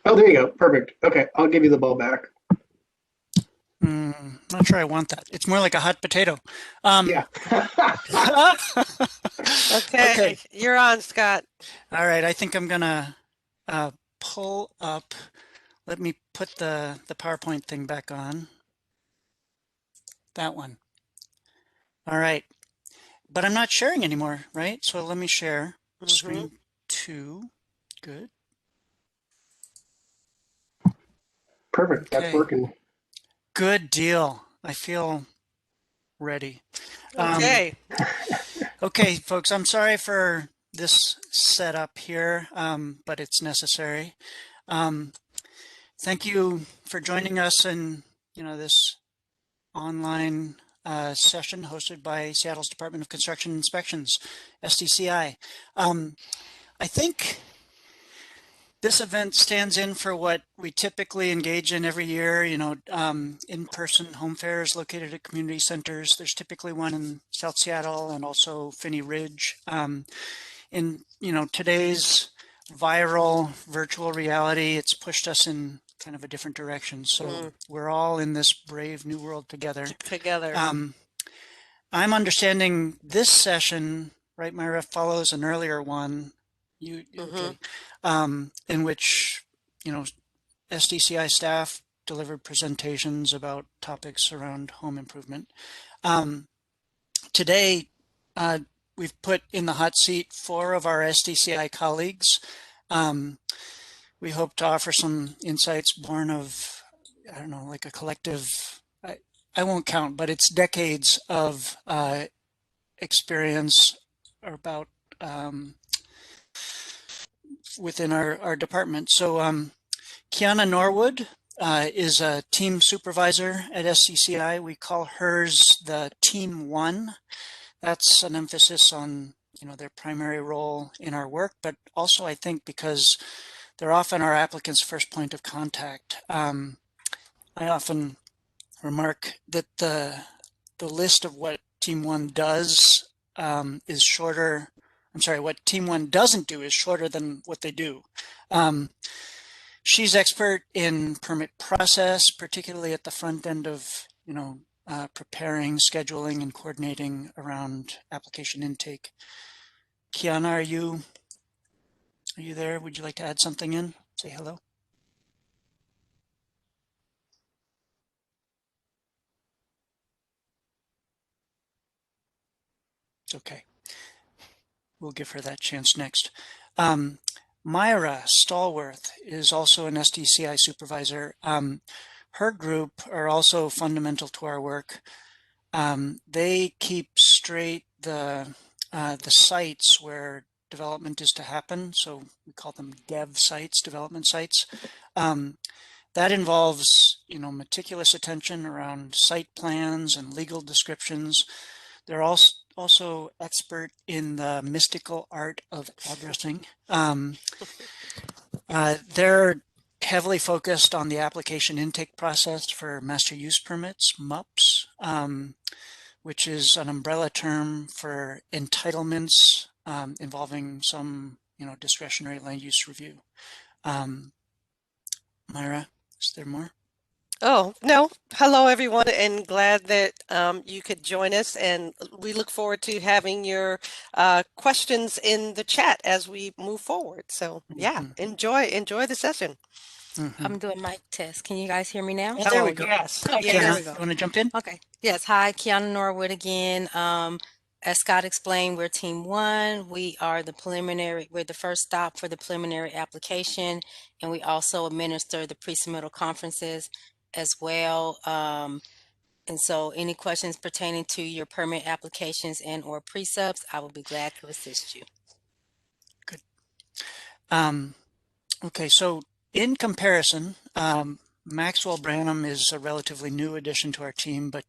Oh, there you go. Perfect. Okay, I'll give you the ball back. Not sure I want that. It's more like a hot potato. Yeah. Okay, Okay. you're on, Scott. All right. I think I'm gonna uh, pull up. Let me put the PowerPoint thing back on. That one. All right. But I'm not sharing anymore, right? So let me share Mm-hmm. screen two. Good. Perfect. That's Okay. working. Good deal. I feel ready. Um, Okay. okay, folks, I'm sorry for this setup here, but it's necessary. Um, thank you for joining us in, this online session hosted by Seattle's Department of Construction Inspections, SDCI. I think this event stands in for what we typically engage in every year, in-person home fairs located at community centers. There's typically one in South Seattle and also Finney Ridge. In, today's viral virtual reality, it's pushed us in kind of a different direction. So Mm. we're all in this brave new world together. Together. Um, I'm understanding this session, right, Myra, follows an earlier one. Mm-hmm. Okay, in which SDCI staff delivered presentations about topics around home improvement. Um, today, we've put in the hot seat four of our SDCI colleagues. Um, we hope to offer some insights born of, I don't know, like a collective. I won't count, but it's decades of experience about within our department. So Kiana Norwood is a team supervisor at SCCI. We call hers the Team One. That's an emphasis on their primary role in our work, but also I think because they're often our applicants' first point of contact. I often remark that the list of what Team One does is shorter. I'm sorry, what Team One doesn't do is shorter than what they do. Um, she's expert in permit process, particularly at the front end of, preparing, scheduling, and coordinating around application intake. Kiana, are you there? Would you like to add something in? Say hello. It's okay. We'll give her that chance next. Myra Stallworth is also an SDCI supervisor. Her group are also fundamental to our work. They keep straight the sites where development is to happen. So we call them dev sites, development sites. That involves, meticulous attention around site plans and legal descriptions. They're also expert in the mystical art of addressing. They're heavily focused on the application intake process for master use permits, MUPs, which is an umbrella term for entitlements involving some, discretionary land use review. Myra, is there more? Oh, no. Hello, everyone, and glad that you could join us. And we look forward to having your questions in the chat as we move forward. So, yeah, Mhm, enjoy the session. mhm. I'm doing mic test. Can you guys hear me now? Oh, there we Oh, go. yes. Hi, Okay, there Kiana. we Yes. go. You want to jump in? Okay. Yes. Hi, Kiana Norwood again. As Scott explained, we're Team One. We're the first stop for the preliminary application, and we also administer the pre-submittal conferences as well. And so any questions pertaining to your permit applications and or pre-subs, I will be glad to assist you. Good. Um, okay, so in comparison, Maxwell Branham is a relatively new addition to our team, but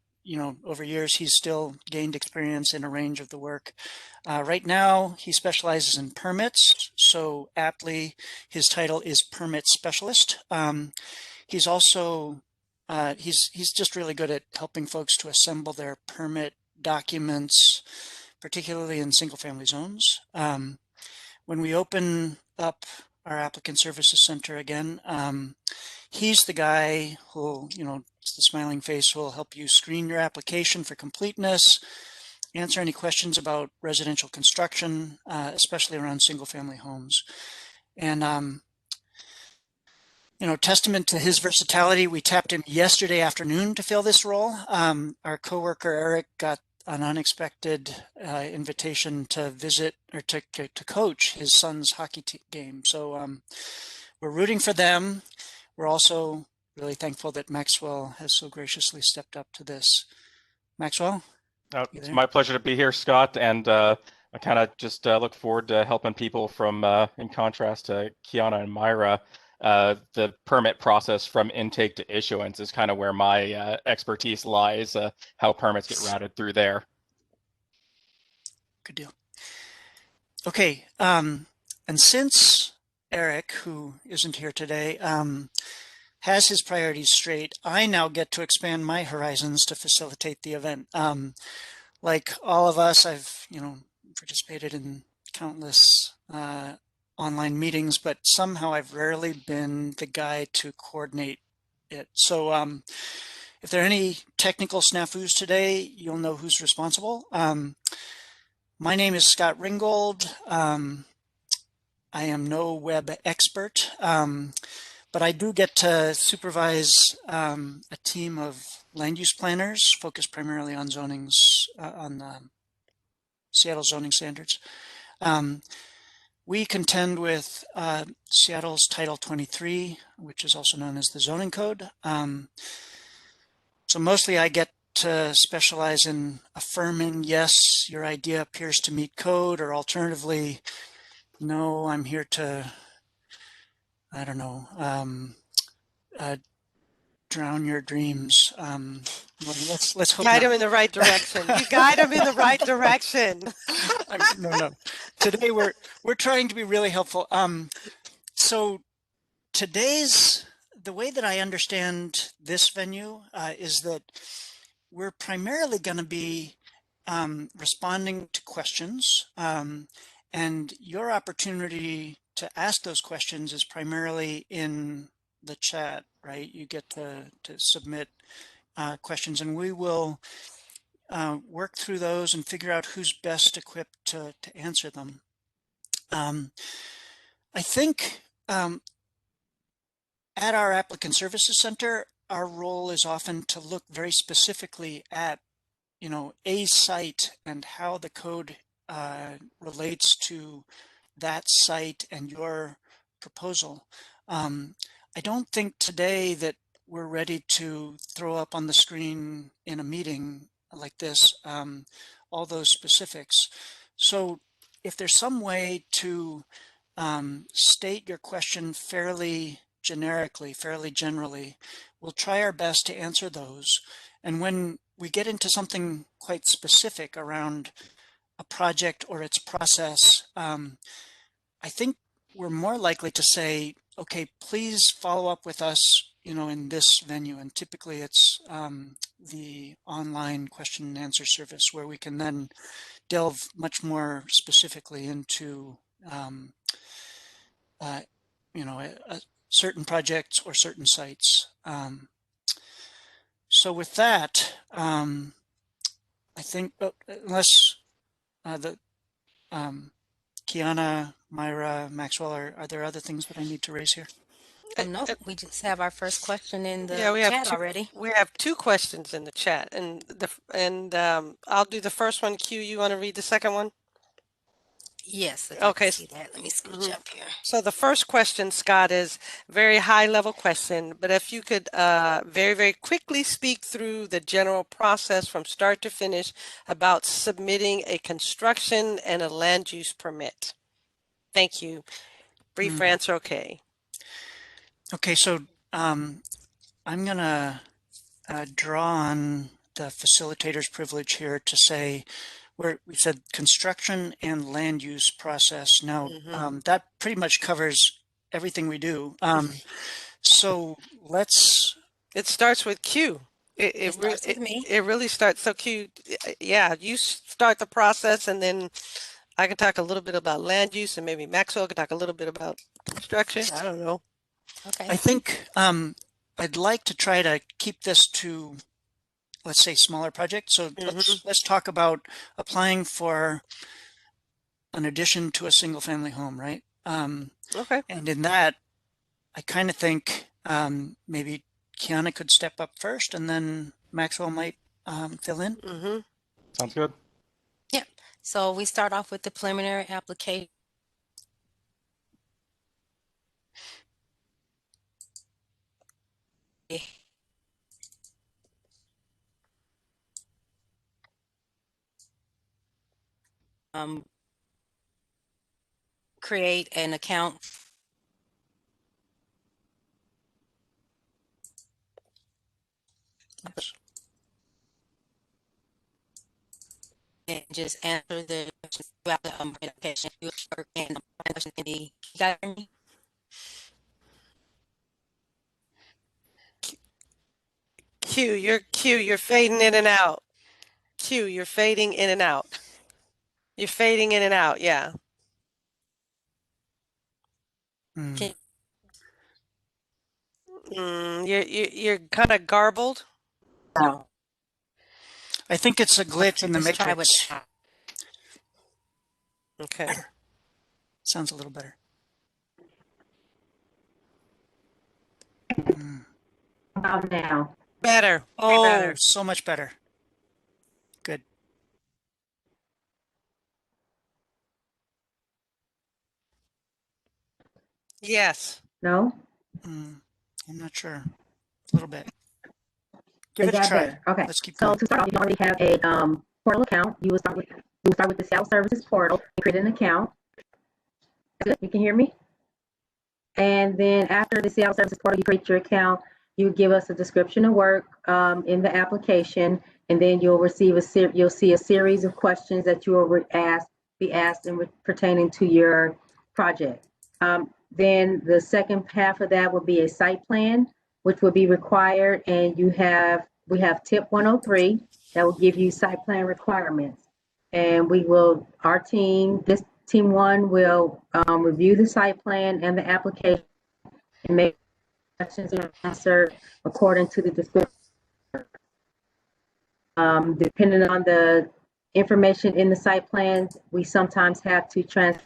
over years he's still gained experience in a range of the work. Right now, he specializes in permits, so aptly his title is permit specialist. He's also he's just really good at helping folks to assemble their permit documents, particularly in single-family zones. When we open up our Applicant Services Center again. He's the guy who, it's the smiling face, who will help you screen your application for completeness, answer any questions about residential construction, especially around single-family homes. And, testament to his versatility, we tapped him yesterday afternoon to fill this role. Our coworker Eric got an unexpected invitation to visit or to coach his son's hockey game. So we're rooting for them. We're also really thankful that Maxwell has so graciously stepped up to this. Maxwell? It's my pleasure to be here, Scott, and I kind of just look forward to helping people from, in contrast to Kiana and Myra, the permit process from intake to issuance is kind of where my expertise lies, how permits get routed through there. Good deal. Okay, and since Eric, who isn't here today, has his priorities straight, I now get to expand my horizons to facilitate the event. Like all of us, I've participated in countless online meetings, but somehow I've rarely been the guy to coordinate it. So if there are any technical snafus today, you'll know who's responsible. My name is Scott Ringgold. I am no web expert, but I do get to supervise a team of land use planners focused primarily on zonings, on Seattle zoning standards. We contend with Seattle's Title 23, which is also known as the zoning code. So mostly I get to specialize in affirming, yes, your idea appears to meet code, or alternatively, no, I'm here to, I don't know, drown your dreams. Let's hope guide not. them in the right direction. You guide them in the right direction. No. Today we're trying to be really helpful. So the way that I understand this venue is that we're primarily going to be responding to questions, and your opportunity to ask those questions is primarily in the chat, right? You get to submit questions, and we will work through those and figure out who's best equipped to answer them. I think at our Applicant Services Center, our role is often to look very specifically at, a site and how the code relates to that site and your proposal. I don't think today that we're ready to throw up on the screen in a meeting like this all those specifics. So if there's some way to state your question fairly generically, fairly generally, we'll try our best to answer those. And when we get into something quite specific around a project or its process, I think we're more likely to say, okay, please follow up with us, in this venue. And typically it's the online question and answer service, where we can then delve much more specifically into, certain projects or certain sites. So with that, I think, unless Kiana, Myra, Maxwell, are there other things that I need to raise here? No, we just have our first question in the Yeah, we have chat already. We have two questions in the chat, and I'll do the first one. Q, you want to read the second one? Yes, if Okay. I can see that. Let me scooch up here. So the first question, Scott, is very high level question, but if you could very, very quickly speak through the general process from start to finish about submitting a construction and a land use permit. Thank you. Brief answer, okay. Okay, so I'm going to draw on the facilitator's privilege here to say, we said construction and land use process. Now, that pretty much covers everything we do. So let's... It starts with Q. It starts with me. It really starts. So Q, yeah, you start the process, and then I can talk a little bit about land use, and maybe Maxwell can talk a little bit about construction. I don't know. Okay. I think I'd like to try to keep this to, let's say, smaller projects. So let's talk about applying for an addition to a single family home, right? Okay. And in that, I kind of think maybe Kiana could step up first, and then Maxwell might fill in. Sounds good. Yeah. So we start off with the preliminary application. Create an account and just answer the questions throughout the application. You got me? Q, you're fading in and out. Q, you're fading in and out. You're fading in and out. Yeah. Mm. You're kind of garbled. No. I think it's a glitch in the Let's try matrix. with Okay. Better. Sounds a little better. About now. Better. Oh, better. So much better. Good. Yes. No? I'm not sure. A little bit. Give Is it a that try. better? Okay. Let's keep So going. to start off, you already have a portal account. You will start with the self-services portal and create an account. Good. You can hear me? And then after the self-services portal, you create your account. You give us a description of work in the application, and then you'll receive you'll see a series of questions that you will be asked and pertaining to your project. Then the second half of that will be a site plan, which will be required, and we have tip 103 that will give you site plan requirements. And our team, this team one will review the site plan and the application and make questions and answer according to the description. Depending on the information in the site plans, we sometimes have to transfer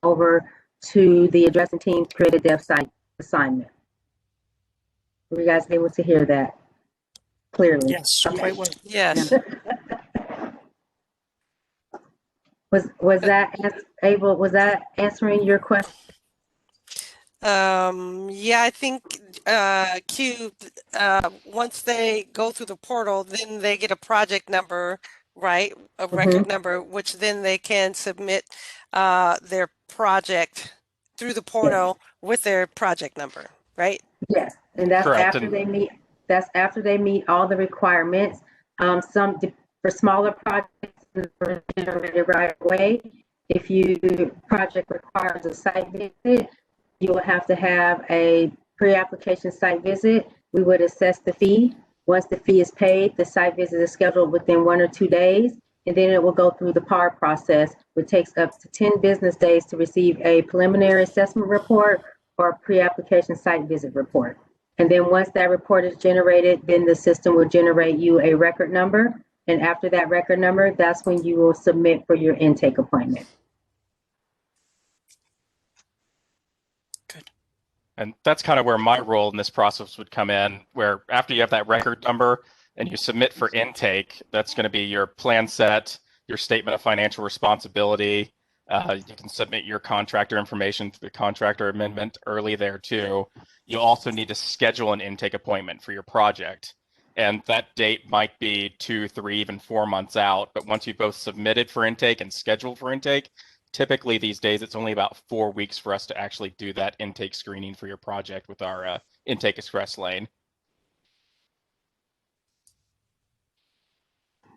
over to the addressing team to create a dev site assignment. Were you guys able to hear that clearly? Yes, quite well. Yes. Was that answering your question? Yeah, I think Q, once they go through the portal, then they get a project number, right? A record number, which then they can submit their project through the portal with their project number, right? Yes, and that's Correct. after they meet. That's after they meet all the requirements. For smaller projects generated right away. If your project requires a site visit, you will have to have a pre-application site visit. We would assess the fee. Once the fee is paid, the site visit is scheduled within 1 or 2 days, and then it will go through the PAR process, which takes up to 10 business days to receive a preliminary assessment report or a pre-application site visit report. And then once that report is generated, then the system will generate you a record number. And after that record number, that's when you will submit for your intake appointment. Good. And that's kind of where my role in this process would come in, where after you have that record number and you submit for intake, that's going to be your plan set, your statement of financial responsibility. You can submit your contractor information to the contractor amendment early there too. You also need to schedule an intake appointment for your project. And that date might be 2, 3, even 4 months out. But once you've both submitted for intake and scheduled for intake, typically these days it's only about 4 weeks for us to actually do that intake screening for your project with our intake express lane.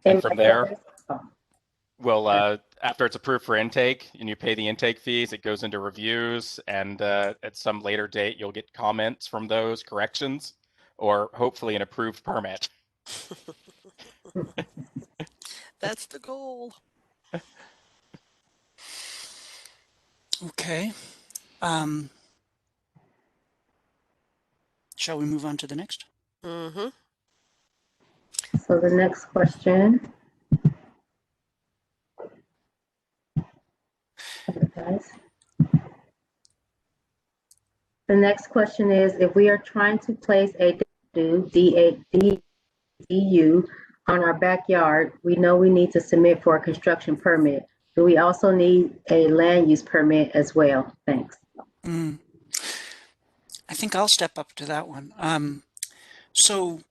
And from there, we'll after it's approved for intake and you pay the intake fees, it goes into reviews, and at some later date you'll get comments from those, corrections, or hopefully an approved permit. That's the goal. Okay. Shall we move on to the next? Mm-hmm. So the next question. Okay, guys. The next question is, if we are trying to place a DU on our backyard, we know we need to submit for a construction permit. Do we also need a land use permit as well? Thanks. I think I'll step up to that one. So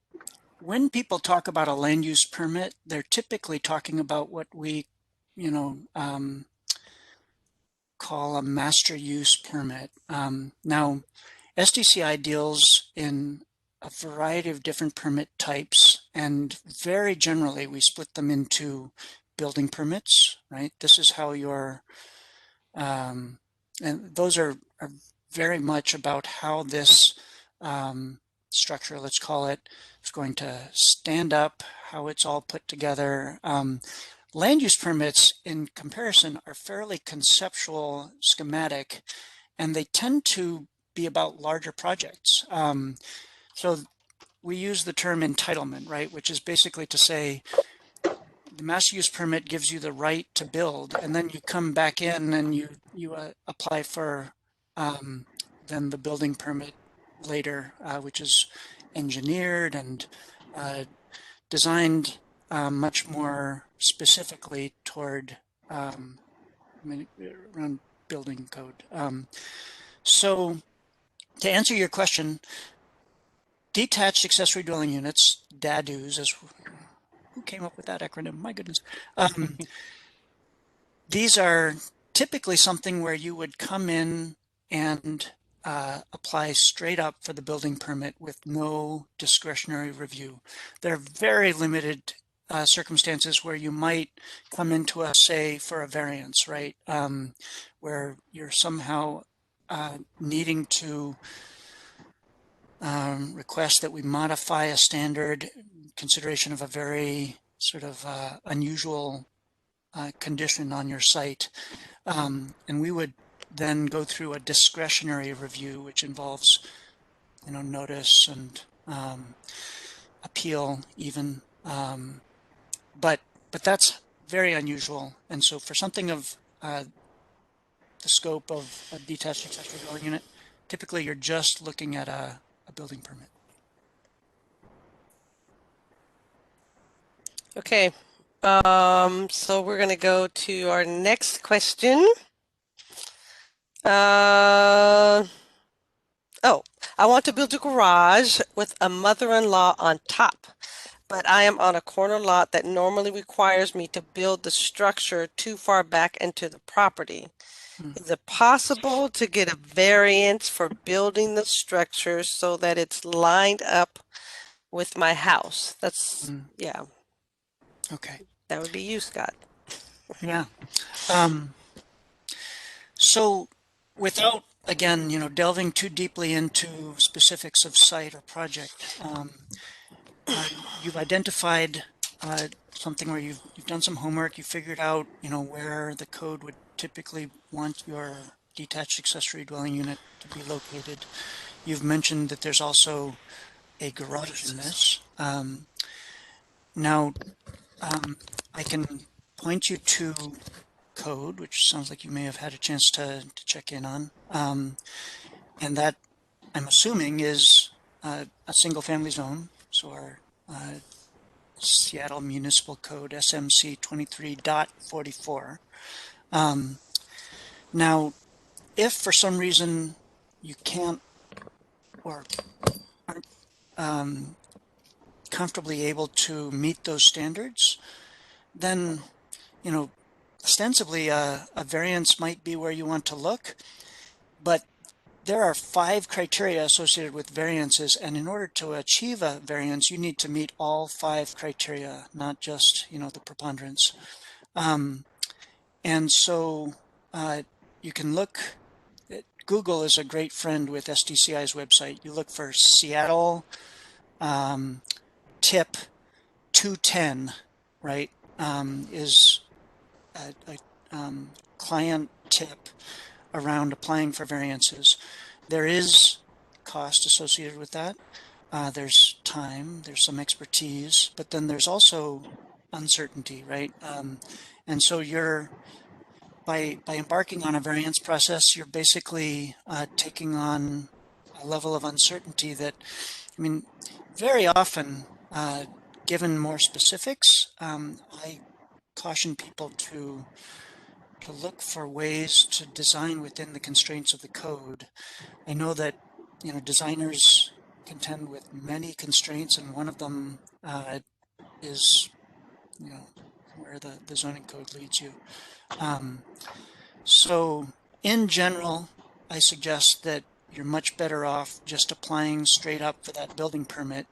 when people talk about a land use permit, they're typically talking about what we, call a master use permit. Now, SDCI deals in a variety of different permit types, and very generally we split them into building permits, right? This is how your, and those are very much about how this structure, let's call it, is going to stand up, how it's all put together. Land use permits, in comparison, are fairly conceptual, schematic, and they tend to be about larger projects. So we use the term entitlement, right, which is basically to say the master use permit gives you the right to build, and then you come back in and you apply for then the building permit later, which is engineered and designed much more specifically toward around building code. So to answer your question, detached accessory dwelling units, DADUs, as who came up with that acronym? My goodness. These are typically something where you would come in and apply straight up for the building permit with no discretionary review. There are very limited circumstances where you might come into us, say, for a variance, right? Where you're somehow needing to request that we modify a standard consideration of a very sort of unusual condition on your site. And we would then go through a discretionary review, which involves, notice and appeal even. But that's very unusual. And so for something of the scope of a detached accessory dwelling unit, typically you're just looking at a building permit. Okay. So we're going to go to our next question. I want to build a garage with a mother-in-law on top, but I am on a corner lot that normally requires me to build the structure too far back into the property. Is it possible to get a variance for building the structure so that it's lined up with my house? That's, yeah. Okay. That would be you, Scott. Yeah. So without, again, delving too deeply into specifics of site or project, you've identified something where you've done some homework, you figured out, where the code would typically want your detached accessory dwelling unit to be located. You've mentioned that there's also a garage in this. Now, I can point you to code, which sounds like you may have had a chance to check in on. And that, I'm assuming, is a single family zone. So our Seattle Municipal Code SMC 23.44. Now, if for some reason you can't or aren't comfortably able to meet those standards, then, ostensibly a variance might be where you want to look, but there are 5 criteria associated with variances, and in order to achieve a variance, you need to meet all 5 criteria, not just, the preponderance. And so you can look, Google is a great friend with SDCI's website. You look for Seattle tip 210, right, is a client tip around applying for variances. There is cost associated with that. There's time, there's some expertise, but then there's also uncertainty, right? And so by embarking on a variance process, you're basically taking on a level of uncertainty that, I mean, very often, given more specifics, I caution people to look for ways to design within the constraints of the code. I know that, designers contend with many constraints, and one of them is, where the zoning code leads you. So in general, I suggest that you're much better off just applying straight up for that building permit.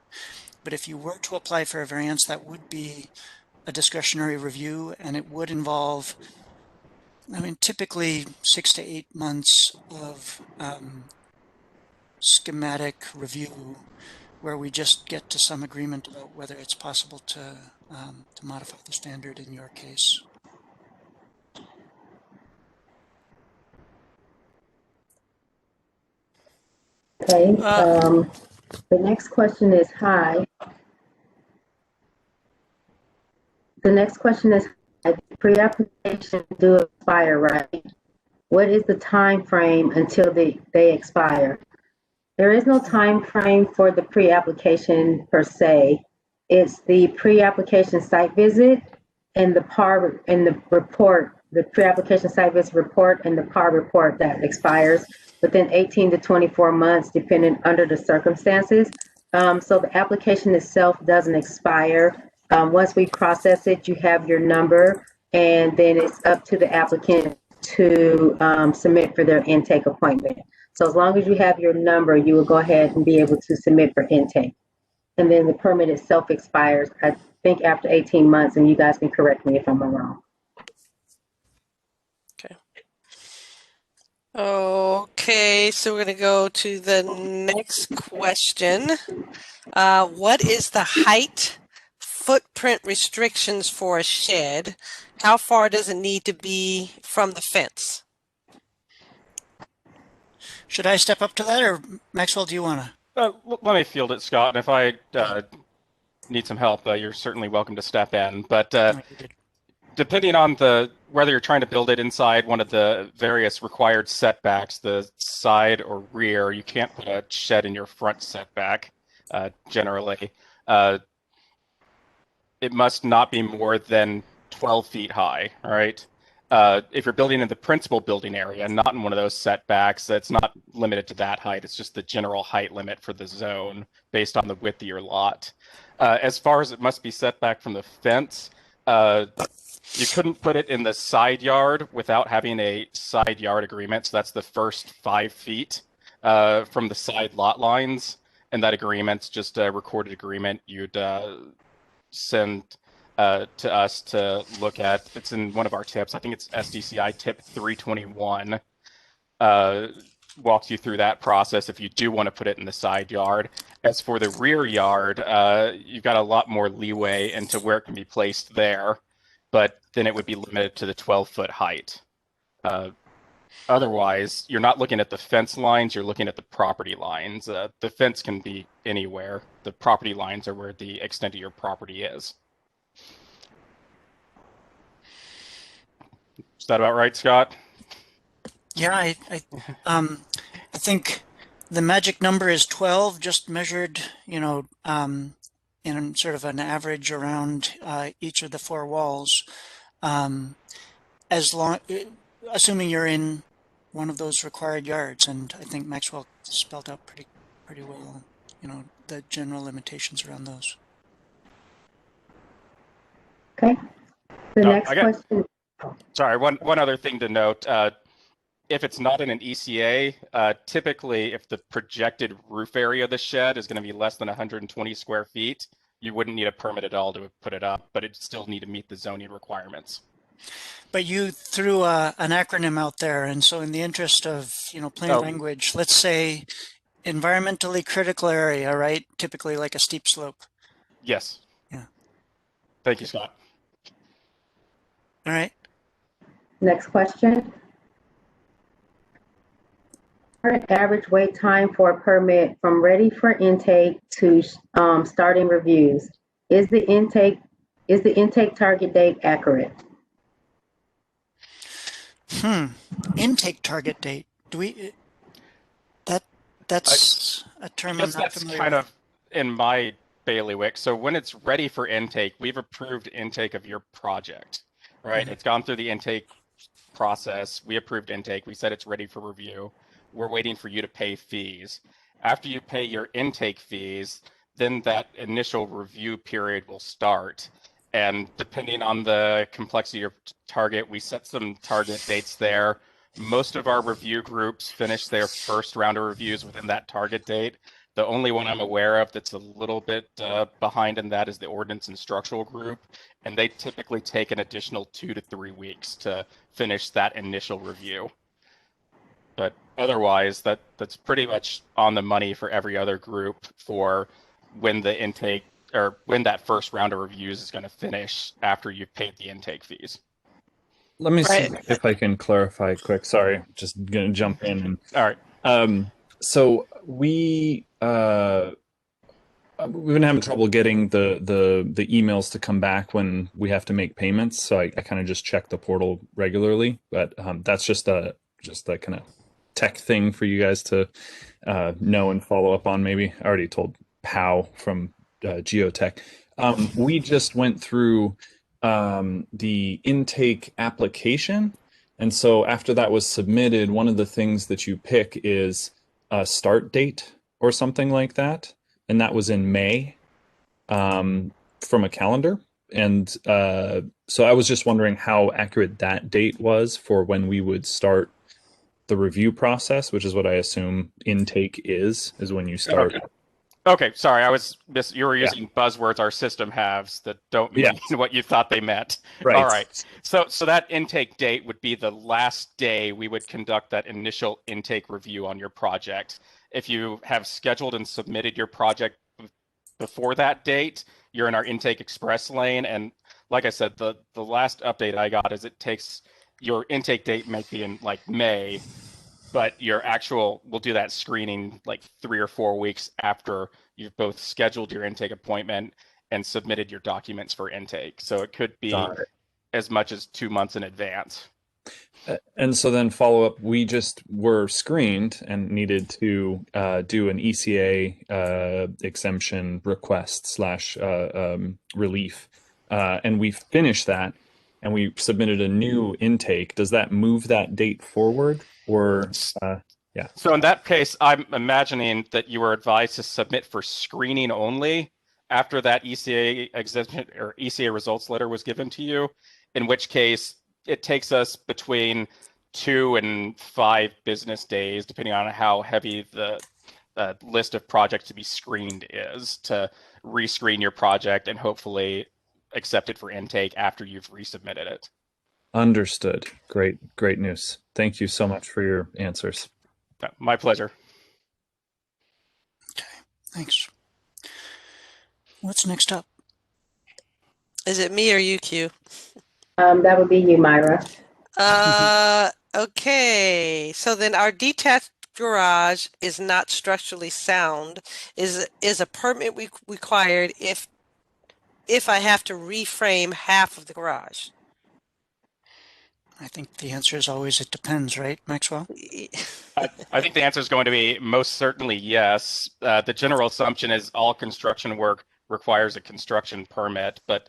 But if you were to apply for a variance, that would be a discretionary review, and it would involve, typically 6 to 8 months of schematic review, where we just get to some agreement about whether it's possible to modify the standard in your case. Okay, the next question is, hi. The next question is, pre-application do expire, right? What is the time frame until they expire? There is no time frame for the pre-application per se. It's the pre-application site visit and the PAR and the report, the pre-application site visit report and the PAR report that expires within 18 to 24 months, depending under the circumstances. So the application itself doesn't expire. Once we process it, you have your number, and then it's up to the applicant to submit for their intake appointment. So as long as you have your number, you will go ahead and be able to submit for intake. And then the permit itself expires, I think, after 18 months, and you guys can correct me if I'm wrong. Okay, so we're going to go to the next question. What is the height footprint restrictions for a shed? How far does it need to be from the fence? Should I step up to that, or Maxwell, do you want to? Let me field it, Scott. And if I need some help, you're certainly welcome to step in. But depending on whether you're trying to build it inside one of the various required setbacks, the side or rear, you can't put a shed in your front setback, generally. It must not be more than 12 feet high, all right? If you're building in the principal building area, not in one of those setbacks, it's not limited to that height. It's just the general height limit for the zone based on the width of your lot. As far as it must be set back from the fence, you couldn't put it in the side yard without having a side yard agreement. So that's the first 5 feet from the side lot lines. And that agreement's just a recorded agreement you'd send to us to look at. It's in one of our tips. I think it's SDCI tip 321. Walks you through that process if you do want to put it in the side yard. As for the rear yard, you've got a lot more leeway into where it can be placed there, but then it would be limited to the 12-foot height. Otherwise, you're not looking at the fence lines, you're looking at the property lines. The fence can be anywhere. The property lines are where the extent of your property is. Is that about right, Scott? Yeah, I think the magic number is 12, just measured, in sort of an average around each of the 4 walls. Assuming you're in one of those required yards, and I think Maxwell spelled out pretty well, the general limitations around those. Okay. The next question. Sorry, one other thing to note. If it's not in an ECA, typically if the projected roof area of the shed is going to be less than 120 square feet, you wouldn't need a permit at all to put it up, but it still need to meet the zoning requirements. But you threw an acronym out there, and so in the interest of plain language, let's say environmentally critical area, right? Typically like a steep slope. Yes. Yeah. Thank you, Scott. All right. Next question. Current average wait time for a permit from ready for intake to starting reviews. Is the intake target date accurate? Intake target date. Do we, that's a I term I'm guess not that's familiar kind with. of in my bailiwick. So when it's ready for intake, we've approved intake of your project, right? It's gone through the intake process. We approved intake. We said it's ready for review. We're waiting for you to pay fees. After you pay your intake fees, then that initial review period will start. And depending on the complexity of target, we set some target dates there. Most of our review groups finish their first round of reviews within that target date. The only one I'm aware of that's a little bit behind in that is the ordinance and structural group, and they typically take an additional 2 to 3 weeks to finish that initial review. But otherwise, that's pretty much on the money for every other group for when the intake or when that first round of reviews is going to finish after you've paid the intake fees. Let me see Right. if I can clarify quick. Sorry, just gonna jump in. And, All right. so we've been having trouble getting the emails to come back when we have to make payments. So I kind of just check the portal regularly, but that's just a kind of tech thing for you guys to know and follow up on. Maybe I already told Pow from Geotech. We just went through the intake application. And so after that was submitted, one of the things that you pick is a start date or something like that. And that was in May from a calendar. And so I was just wondering how accurate that date was for when we would start the review process, which is what I assume intake is when you start. Okay, sorry, you were using buzzwords our system has that don't mean what you thought they meant. Right. All right. So that intake date would be the last day we would conduct that initial intake review on your project. If you have scheduled and submitted your project before that date, you're in our intake express lane. And like I said, the last update I got is it takes your intake date might be in like May, but we'll do that screening like 3 or 4 weeks after you've both scheduled your intake appointment and submitted your documents for intake. So it could be as much as 2 months in advance. And so then follow up, we just were screened and needed to do an ECA exemption request / relief. And we finished that and we submitted a new intake. Does that move that date forward or yeah? So in that case, I'm imagining that you were advised to submit for screening only after that ECA exemption or ECA results letter was given to you, in which case it takes us between 2 and 5 business days, depending on how heavy the list of projects to be screened is, to rescreen your project and hopefully accept it for intake after you've resubmitted it. Understood. Great news. Thank you so much for your answers. My pleasure. Okay, thanks. What's next up? Is it me or you, Q? That would be you, Myra. Okay. So then our detached garage is not structurally sound. Is a permit required if I have to reframe half of the garage? I think the answer is always it depends, right, Maxwell? I think the answer is going to be most certainly yes. The general assumption is all construction work requires a construction permit, but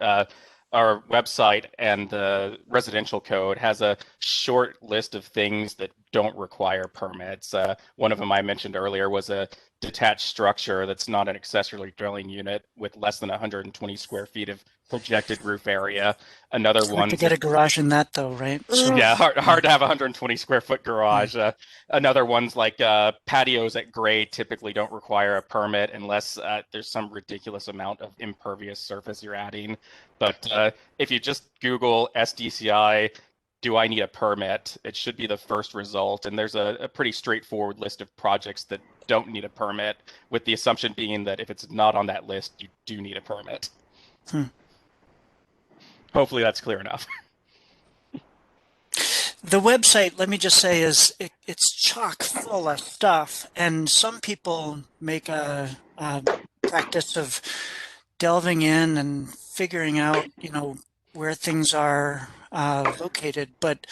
our website and the residential code has a short list of things that don't require permits. One of them I mentioned earlier was a detached structure that's not an accessory dwelling unit with less than 120 square feet of projected roof area. Another one to get a garage in that though, right? So, yeah, hard to have a 120 square foot garage. Another one's like patios at grade typically don't require a permit unless there's some ridiculous amount of impervious surface you're adding. But if you just Google SDCI, do I need a permit? It should be the first result. And there's a pretty straightforward list of projects that don't need a permit, with the assumption being that if it's not on that list, you do need a permit. Hopefully that's clear enough. The website, let me just say, it's chock full of stuff, and some people make a practice of delving in and figuring out, where things are located. But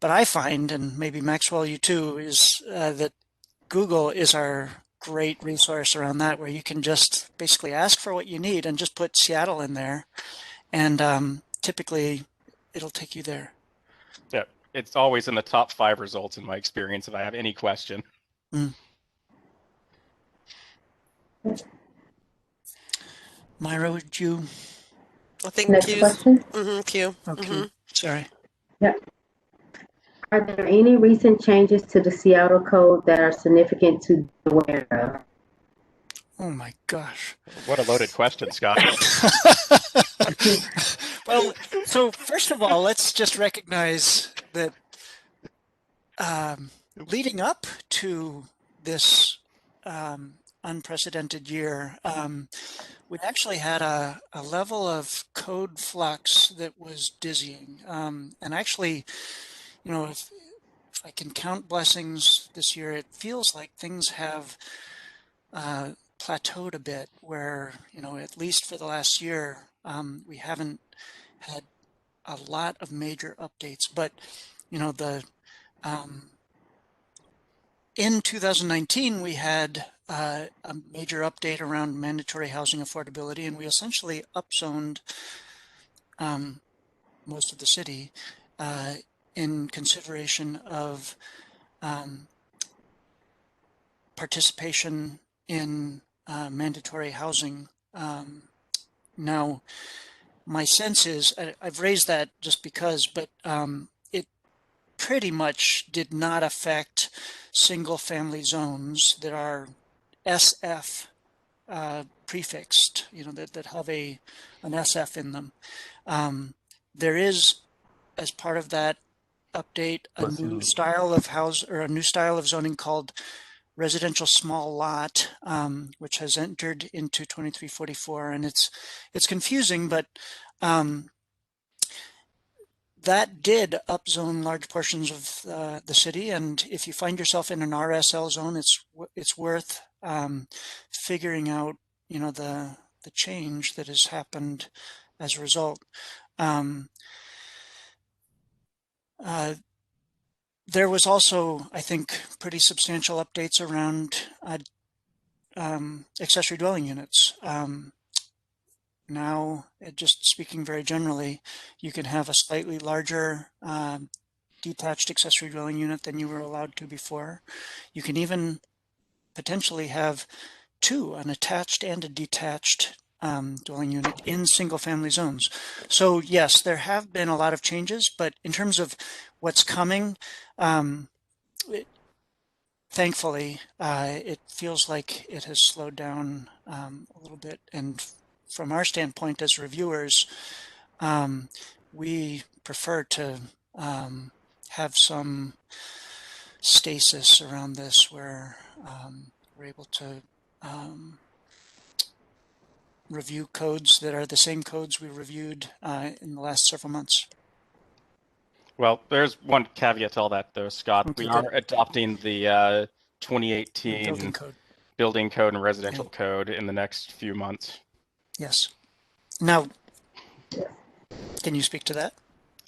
I find, and maybe Maxwell, you too, is that Google is our great resource around that, where you can just basically ask for what you need and just put Seattle in there, and typically it'll take you there. Yeah, it's always in the top 5 results in my experience if I have any question. Myra, would you? I think Next question. Q. Okay, sorry. Yep. Are there any recent changes to the Seattle code that are significant to be aware of? Oh my gosh. What a loaded question, Scott. Well, so first of all, let's just recognize that leading up to this unprecedented year, we actually had a level of code flux that was dizzying. And actually, if I can count blessings this year, it feels like things have plateaued a bit, where, at least for the last year, we haven't had a lot of major updates. But, the in 2019, we had a major update around mandatory housing affordability, and we essentially upzoned most of the city in consideration of participation in mandatory housing. Now, my sense is, I've raised that just because, but it pretty much did not affect single family zones that are SF prefixed, that have an SF in them. There is, as part of that update, a new style of house, or a new style of zoning called residential small lot, which has entered into 2344, and it's confusing, but that did upzone large portions of the city. And if you find yourself in an RSL zone, it's worth figuring out, the change that has happened as a result. There was also, I think, pretty substantial updates around accessory dwelling units. Now, just speaking very generally, you can have a slightly larger detached accessory dwelling unit than you were allowed to before. You can even potentially have 2, an attached and a detached dwelling unit in single family zones. So yes, there have been a lot of changes, but in terms of what's coming, thankfully, it feels like it has slowed down a little bit. And from our standpoint as reviewers, we prefer to have some stasis around this, where we're able to review codes that are the same codes we reviewed in the last several months. Well, there's one caveat to all that, though, Scott. Okay, we good. are adopting the 2018 building code and residential code in the next few months. Yes. Now, can you speak to that?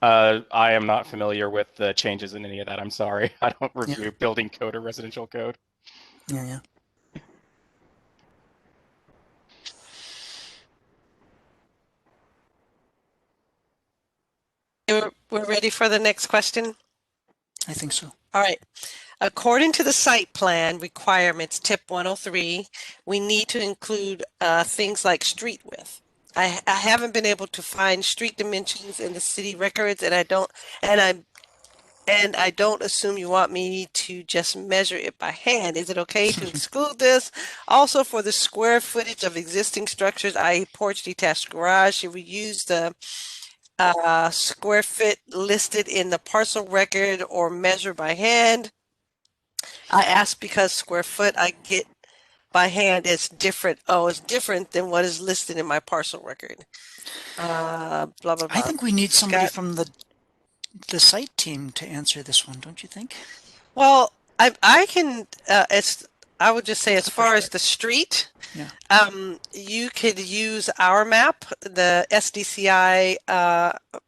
I am not familiar with the changes in any of that. I'm sorry. I don't review building code or residential code. Yeah. We're ready for the next question? I think so. All right. According to the site plan requirements, tip 103, we need to include things like street width. I haven't been able to find street dimensions in the city records, and I don't assume you want me to just measure it by hand. Is it okay to exclude this? Also, for the square footage of existing structures, i.e. porch, detached garage, should we use the square foot listed in the parcel record or measure by hand? I ask because square foot I get by hand is different. Oh, it's different than what is listed in my parcel record. Blah, blah, blah. I think we need somebody Scott? from the the site team to answer this one, don't you think? Well, I can, I would just say as far as the street, Yeah. you could use our map, the SDCI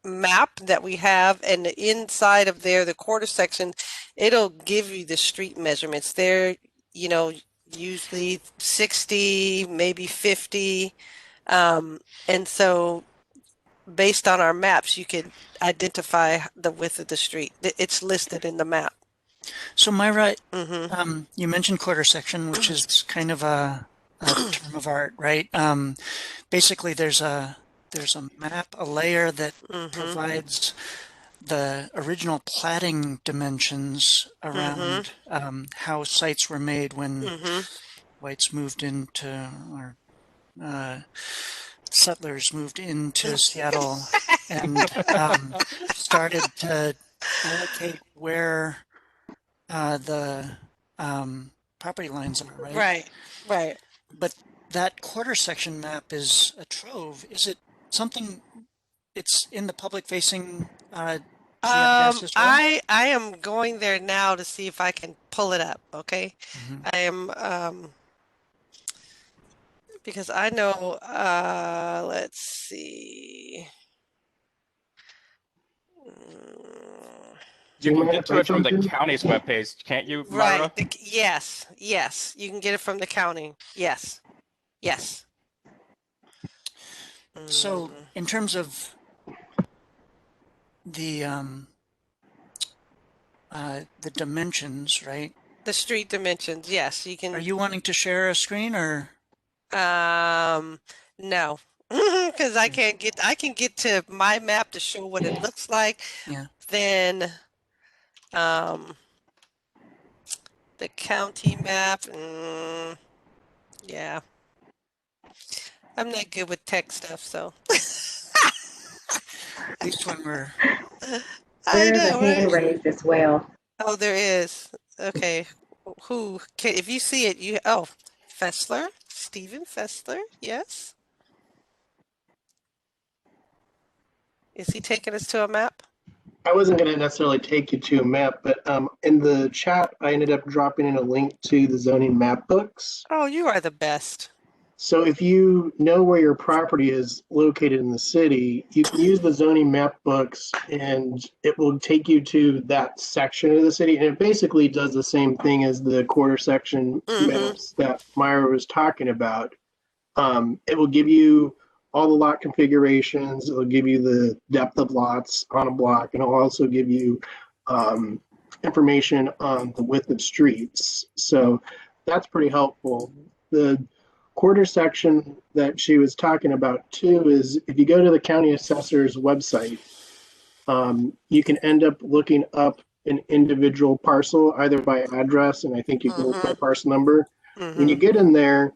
map that we have, and inside of there, the quarter section, it'll give you the street measurements. They're, you know, usually 60, maybe 50. And so based on our maps, you could identify the width of the street. It's listed in the map. So Myra, Mm-hmm. you mentioned quarter section, which is kind of a term of art, right? Basically, there's a map, a layer that Mm-hmm. provides the original platting dimensions around how sites were made when Mm-hmm. whites moved into, or settlers moved into Seattle and started to allocate where the property lines are, right? Right, right. But that quarter section map is a trove. Is it something, it's in the public facing GIS as well? I am going there now to see if I can pull it up, okay? I am because I know let's see. Do You you can mind get if to I it from jump the in? county's webpage, can't you, Right. Myra? Yes, yes. You can get it from the county. Yes. Yes. So in terms of the dimensions, right? The street dimensions, yes, you Are can you wanting to share a screen or? no. Because I can get to my map to show what it looks like. Yeah. Then the county map, yeah. I'm not good with tech stuff, so At least when we're I There's a know, right? hand raised as well. Oh, there is. Okay. Who can, if you see it, oh, Fessler, Stephen Fessler, yes. Is he taking us to a map? I wasn't going to necessarily take you to a map, but in the chat, I ended up dropping in a link to the zoning map books. Oh, you are the best. So if you know where your property is located in the city, you can use the zoning map books and it will take you to that section of the city. And it basically does the same thing as the quarter section maps that Myra was talking about. It will give you all the lot configurations. It will give you the depth of lots on a block, and it'll also give you information on the width of streets. So that's pretty helpful. The quarter section that she was talking about too is if you go to the county assessor's website, you can end up looking up an individual parcel either by address, and I think you can look by parcel number. When you get in there,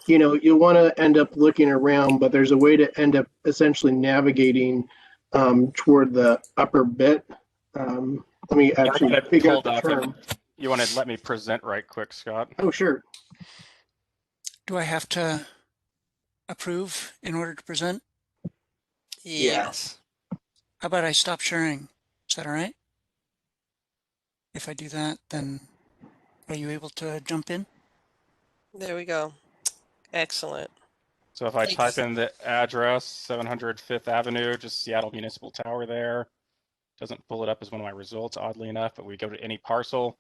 you know, you'll want to end up looking around, but there's a way to end up essentially navigating toward the upper bit. Let me actually figure out the term. You want to let me present right quick, Scott? Oh, sure. Do I have to approve in order to present? Yes. How about I stop sharing? Is that all right? If I do that, then are you able to jump in? There we go. Excellent. So if I Thanks. type in the address, 700 Fifth Avenue, just Seattle Municipal Tower there, doesn't pull it up as one of my results, oddly enough, but we go to any parcel,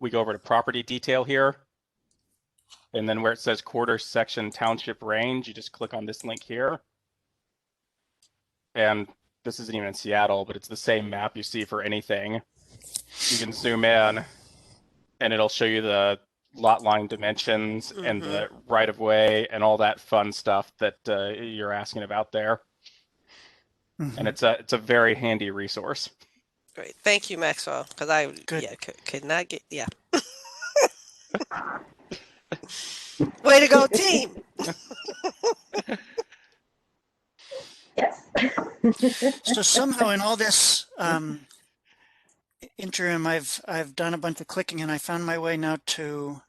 we go over to property detail here, and then where it says quarter section township range, you just click on this link here. And this isn't even in Seattle, but it's the same map you see for anything. You can zoom in and it'll show you the lot line dimensions and the right of way and all that fun stuff that you're asking about there. And it's a very handy resource. Great. Thank you, Maxwell. Because I Good. could not get Way to go, team. Yes. So somehow in all this interim, I've done a bunch of clicking and I found my way now to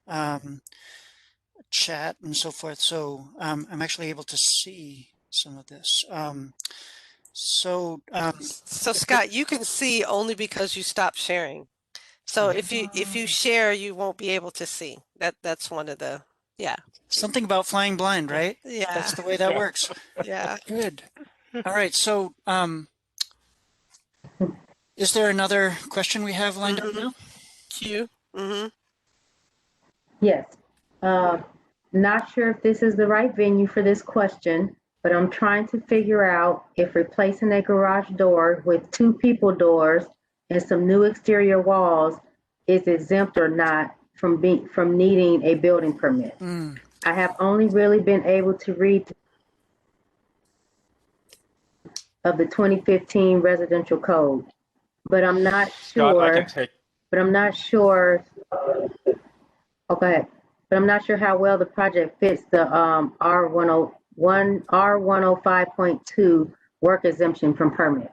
chat and so forth. So I'm actually able to see some of this. So, So Scott, you can see only because you stopped sharing. So if you share, you won't be able to see. That's one of the, yeah. something about flying blind, right? Yeah. That's the way that works. Yeah. Good. All right. So, is there another question we have lined up now? Q. Mm-hmm. Yes. Not sure if this is the right venue for this question, but I'm trying to figure out if replacing a garage door with two people doors and some new exterior walls is exempt or not from needing a building permit. I have only really been able to read of the 2015 residential code, but I'm not Scott, I sure. can take. But I'm not sure. Oh, go ahead. But I'm not sure how well the project fits the R105.2 work exemption from permit.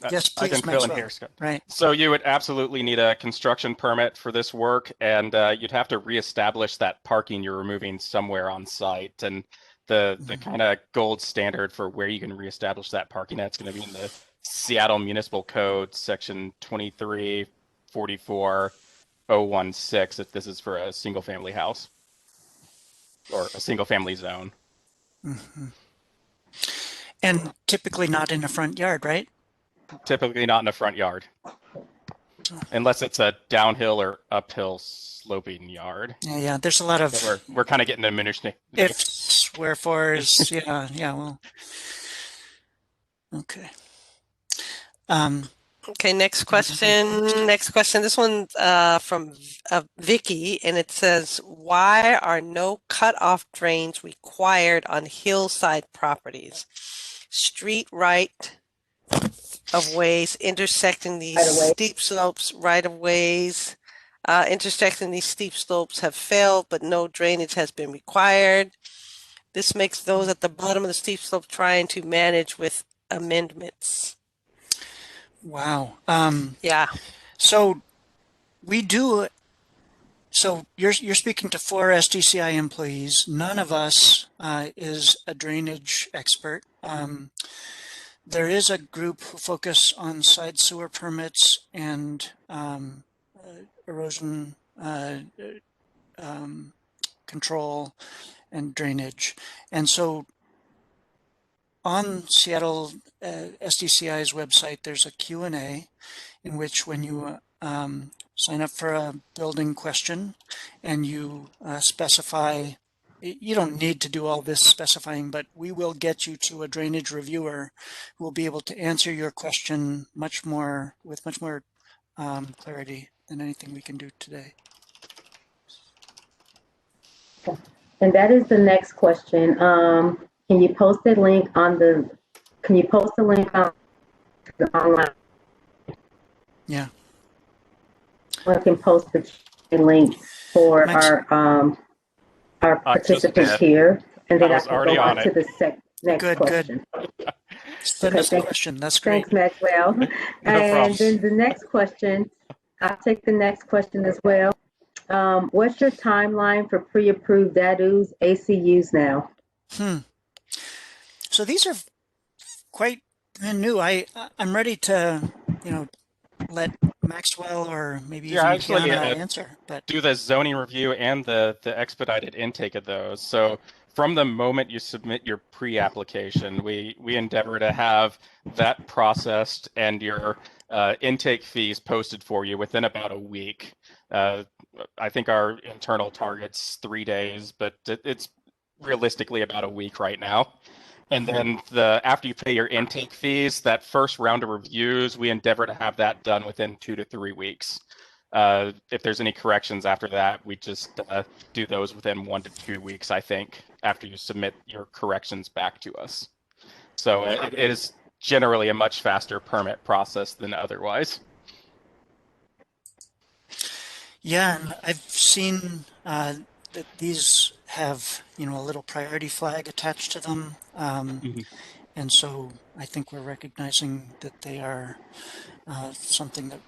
Yes, I please, can fill in Maxwell. here, Scott. Right. So you would absolutely need a construction permit for this work, and you'd have to reestablish that parking you're removing somewhere on site. And the kind of gold standard for where you can reestablish that parking, that's going to be in the Seattle Municipal Code, section 2344016, if this is for a single family house or a single family zone. And typically not in a front yard, right? Typically not in a front yard, unless it's a downhill or uphill sloping yard. Yeah. There's a lot of So we're kind of getting the minutia. ifs, wherefores. Yeah. Well, okay. Okay, next question. Next question. This one's from Vicky, and it says, "Why are no cutoff drains required on hillside properties? Street right of ways intersecting these Right-of-way. steep slopes, right of ways intersecting these steep slopes have failed, but no drainage has been required. This makes those at the bottom of the steep slope trying to manage with amendments." Wow. Yeah. So we do. So you're speaking to 4 SDCI employees. None of us is a drainage expert. There is a group who focus on side sewer permits and erosion control and drainage. And so on Seattle SDCI's website, there's a Q&A in which when you sign up for a building question and you specify, you don't need to do all this specifying, but we will get you to a drainage reviewer who will be able to answer your question with much more clarity than anything we can do today. And that is the next question. Can you post a link on the online? Yeah. I can post the link for Max. our participants here, and then I can go on to the next question. Send us a question. That's great. Thanks, Maxwell. And then the next question, I'll take the next question as well. What's your timeline for pre-approved DADUs, ACUs now? So these are quite new. I'm ready to, let Maxwell or maybe even Kiana answer. But do the zoning review and the expedited intake of those. So from the moment you submit your pre-application, we endeavor to have that processed and your intake fees posted for you within about a week. I think our internal target's 3 days, but it's realistically about a week right now. And then after you pay your intake fees, that first round of reviews, we endeavor to have that done within 2 to 3 weeks. If there's any corrections after that, we just do those within 1 to 2 weeks, I think, after you submit your corrections back to us. So it is generally a much faster permit process than otherwise. yeah, and I've seen that these have, a little priority flag attached to them. And so I think we're recognizing that they are something that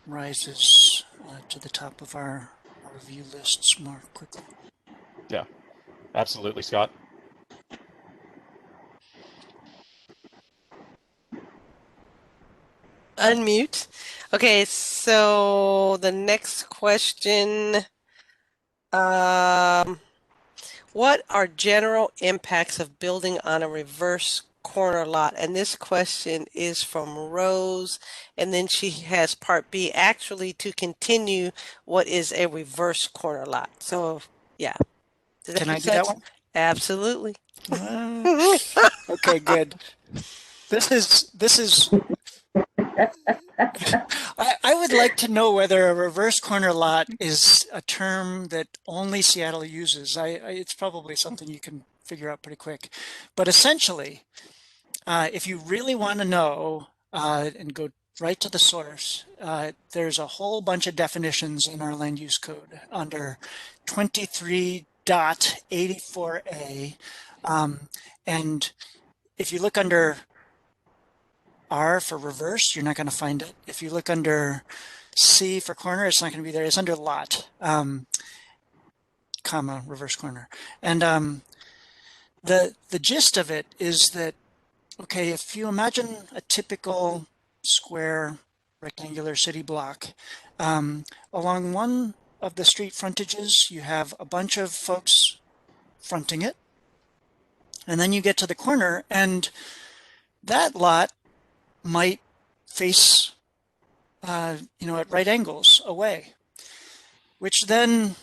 rises to the top of our review lists more quickly. Yeah, absolutely, Scott. unmute. Okay, so the next question, what are general impacts of building on a reverse corner lot? And this question is from Rose, and then she has part B, actually to continue, what is a reverse corner lot? So yeah. Does Can I make do that sense? one? Absolutely. Okay, good. This is I would like to know whether a reverse corner lot is a term that only Seattle uses. It's probably something you can figure out pretty quick. But essentially, if you really want to know and go right to the source, there's a whole bunch of definitions in our land use code under 23.84a. And if you look under R for reverse, you're not going to find it. If you look under C for corner, it's not going to be there. It's under lot, comma, reverse corner. And the gist of it is that, okay, if you imagine a typical square rectangular city block, along one of the street frontages, you have a bunch of folks fronting it. And then you get to the corner, and that lot might face, at right angles away, which then,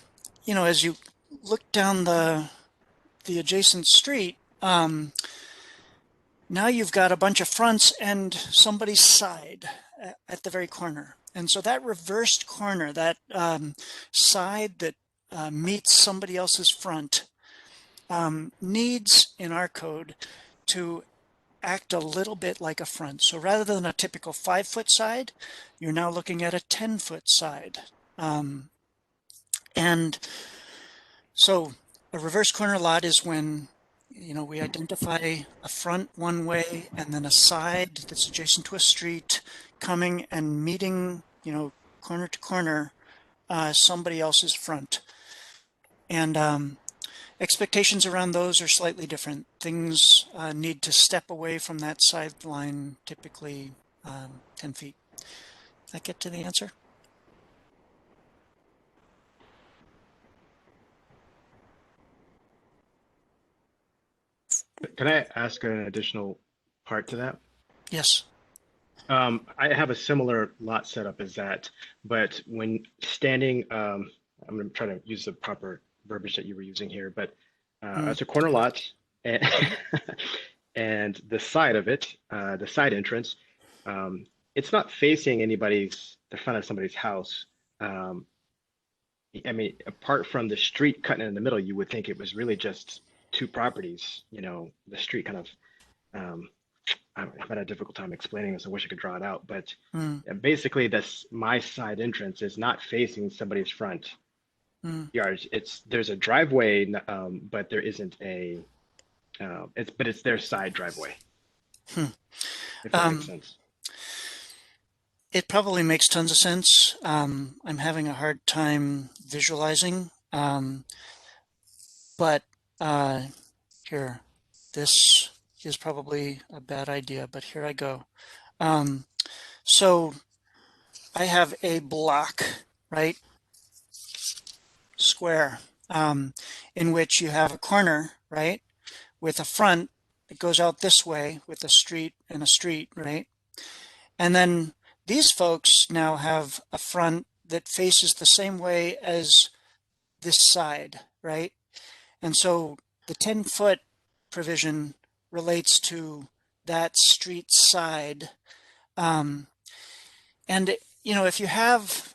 as you look down the adjacent street, now you've got a bunch of fronts and somebody's side at the very corner. And so that reversed corner, that side that meets somebody else's front, needs in our code to act a little bit like a front. So rather than a typical 5-foot side, you're now looking at a 10-foot side. And so a reverse corner lot is when, we identify a front one way and then a side that's adjacent to a street coming and meeting, corner to corner, somebody else's front. And expectations around those are slightly different. Things need to step away from that sideline, typically 10 feet. Does that get to the answer? Can I ask an additional part to that? Yes. I have a similar lot setup as that, but when standing, I'm going to try to use the proper verbiage that you were using here, but it's a corner lot, and, and the side of it, the side entrance, it's not facing the front of somebody's house. I mean, apart from the street cutting in the middle, you would think it was really just two properties, the street kind of, I've had a difficult time explaining this. I wish I could draw it out, but basically my side entrance is not facing somebody's front yard. There's a driveway, but there isn't it's their side driveway. If that makes sense. It probably makes tons of sense. I'm having a hard time visualizing, but here, this is probably a bad idea, but here I go. So I have a block, right? Square, in which you have a corner, right? With a front that goes out this way with a street and a street, right? And then these folks now have a front that faces the same way as this side, right? And so the 10-foot provision relates to that street side. And, if you have,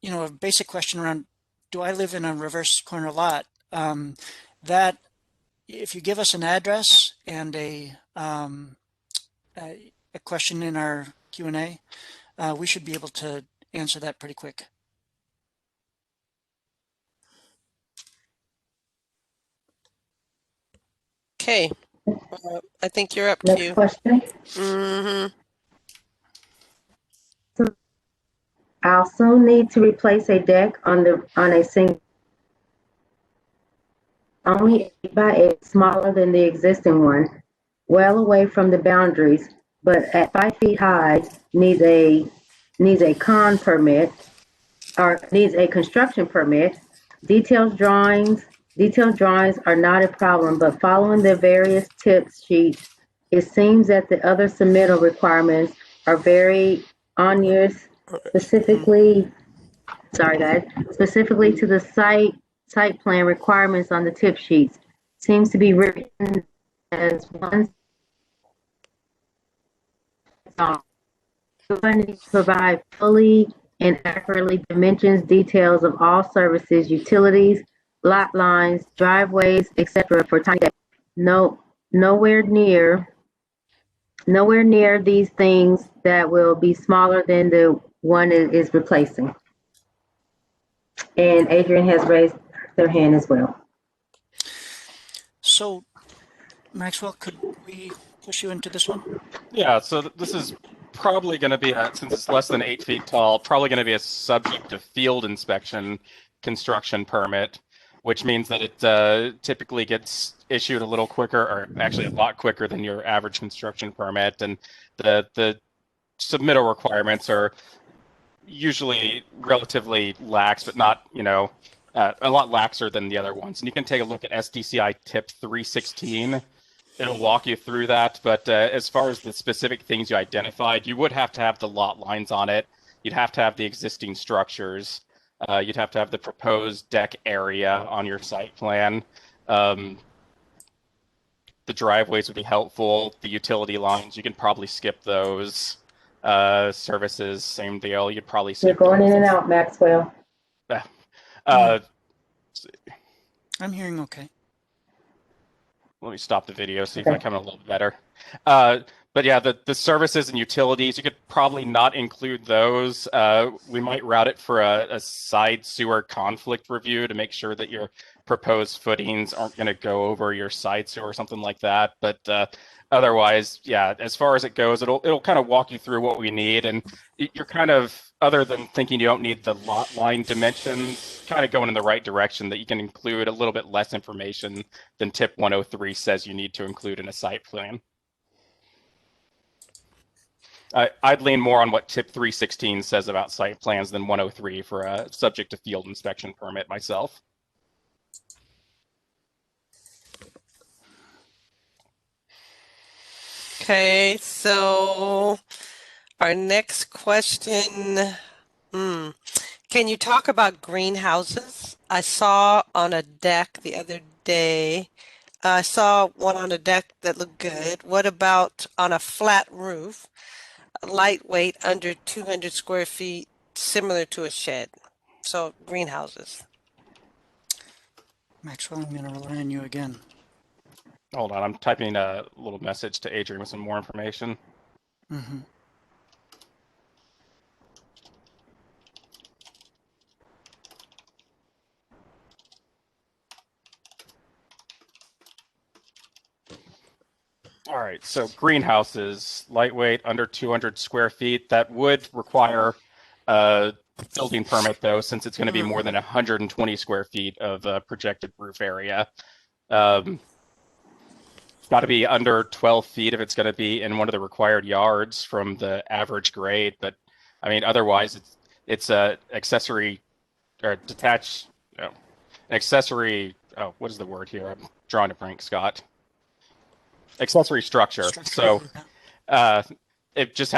a basic question around, do I live in a reverse corner lot? That if you give us an address and a question in our Q&A, we should be able to answer that pretty quick. Okay. I think you're up, Next Q. question. I'll soon need to replace a deck on a single, only 8 by 8, smaller than the existing one, well away from the boundaries. but at 5 feet high needs a con permit or needs a construction permit. Detailed drawings are not a problem, but following the various tip sheets, it seems that the other submittal requirements are very onerous, specifically to the site plan requirements on the tip sheets. Seems to be written as one song. Provide fully and accurately dimensions, details of all services, utilities, lot lines, driveways, etc. for tiny decks. Nowhere near these things that will be smaller than the one it is replacing. And Adrian has raised their hand as well. So, Maxwell, could we push you into this one? Yeah, so this is probably going to be, since it's less than 8 feet tall, probably going to be a subject to field inspection construction permit, which means that it typically gets issued a little quicker, or actually a lot quicker than your average construction permit. And the submittal requirements are usually relatively lax, but not, a lot laxer than the other ones. And you can take a look at SDCI tip 316. It'll walk you through that, but as far as the specific things you identified, you would have to have the lot lines on it. You'd have to have the existing structures. You'd have to have the proposed deck area on your site plan. The driveways would be helpful. The utility lines, you can probably skip those. Services, same deal. You'd probably skip You're going those. in and out, Maxwell. I'm hearing okay. Let me stop the video, see if I come in a little bit better. But yeah, the services and utilities, you could probably not include those. We might route it for a side sewer conflict review to make sure that your proposed footings aren't going to go over your side sewer or something like that. But otherwise, yeah, as far as it goes, it'll kind of walk you through what we need. And you're kind of, other than thinking you don't need the lot line dimensions, kind of going in the right direction, that you can include a little bit less information than tip 103 says you need to include in a site plan. I'd lean more on what tip 316 says about site plans than 103 for a subject to field inspection permit myself. Okay, so our next question, can you talk about greenhouses? I saw on a deck the other day, I saw one on a deck that looked good. What about on a flat roof, lightweight, under 200 square feet, similar to a shed? So greenhouses. Maxwell, I'm going to rely on you again. Hold on, I'm typing a little message to Adrian with some more information. Mm-hmm. All right, so greenhouses, lightweight, under 200 square feet. That would require a building permit, though, since it's going to be more than 120 square feet of projected roof area. It's got to be under 12 feet if it's going to be in one of the required yards from the average grade. But I mean, otherwise, it's a accessory or detached, an accessory. Oh, what is the word here? I'm drawing a blank, Scott. Accessory structure. So it just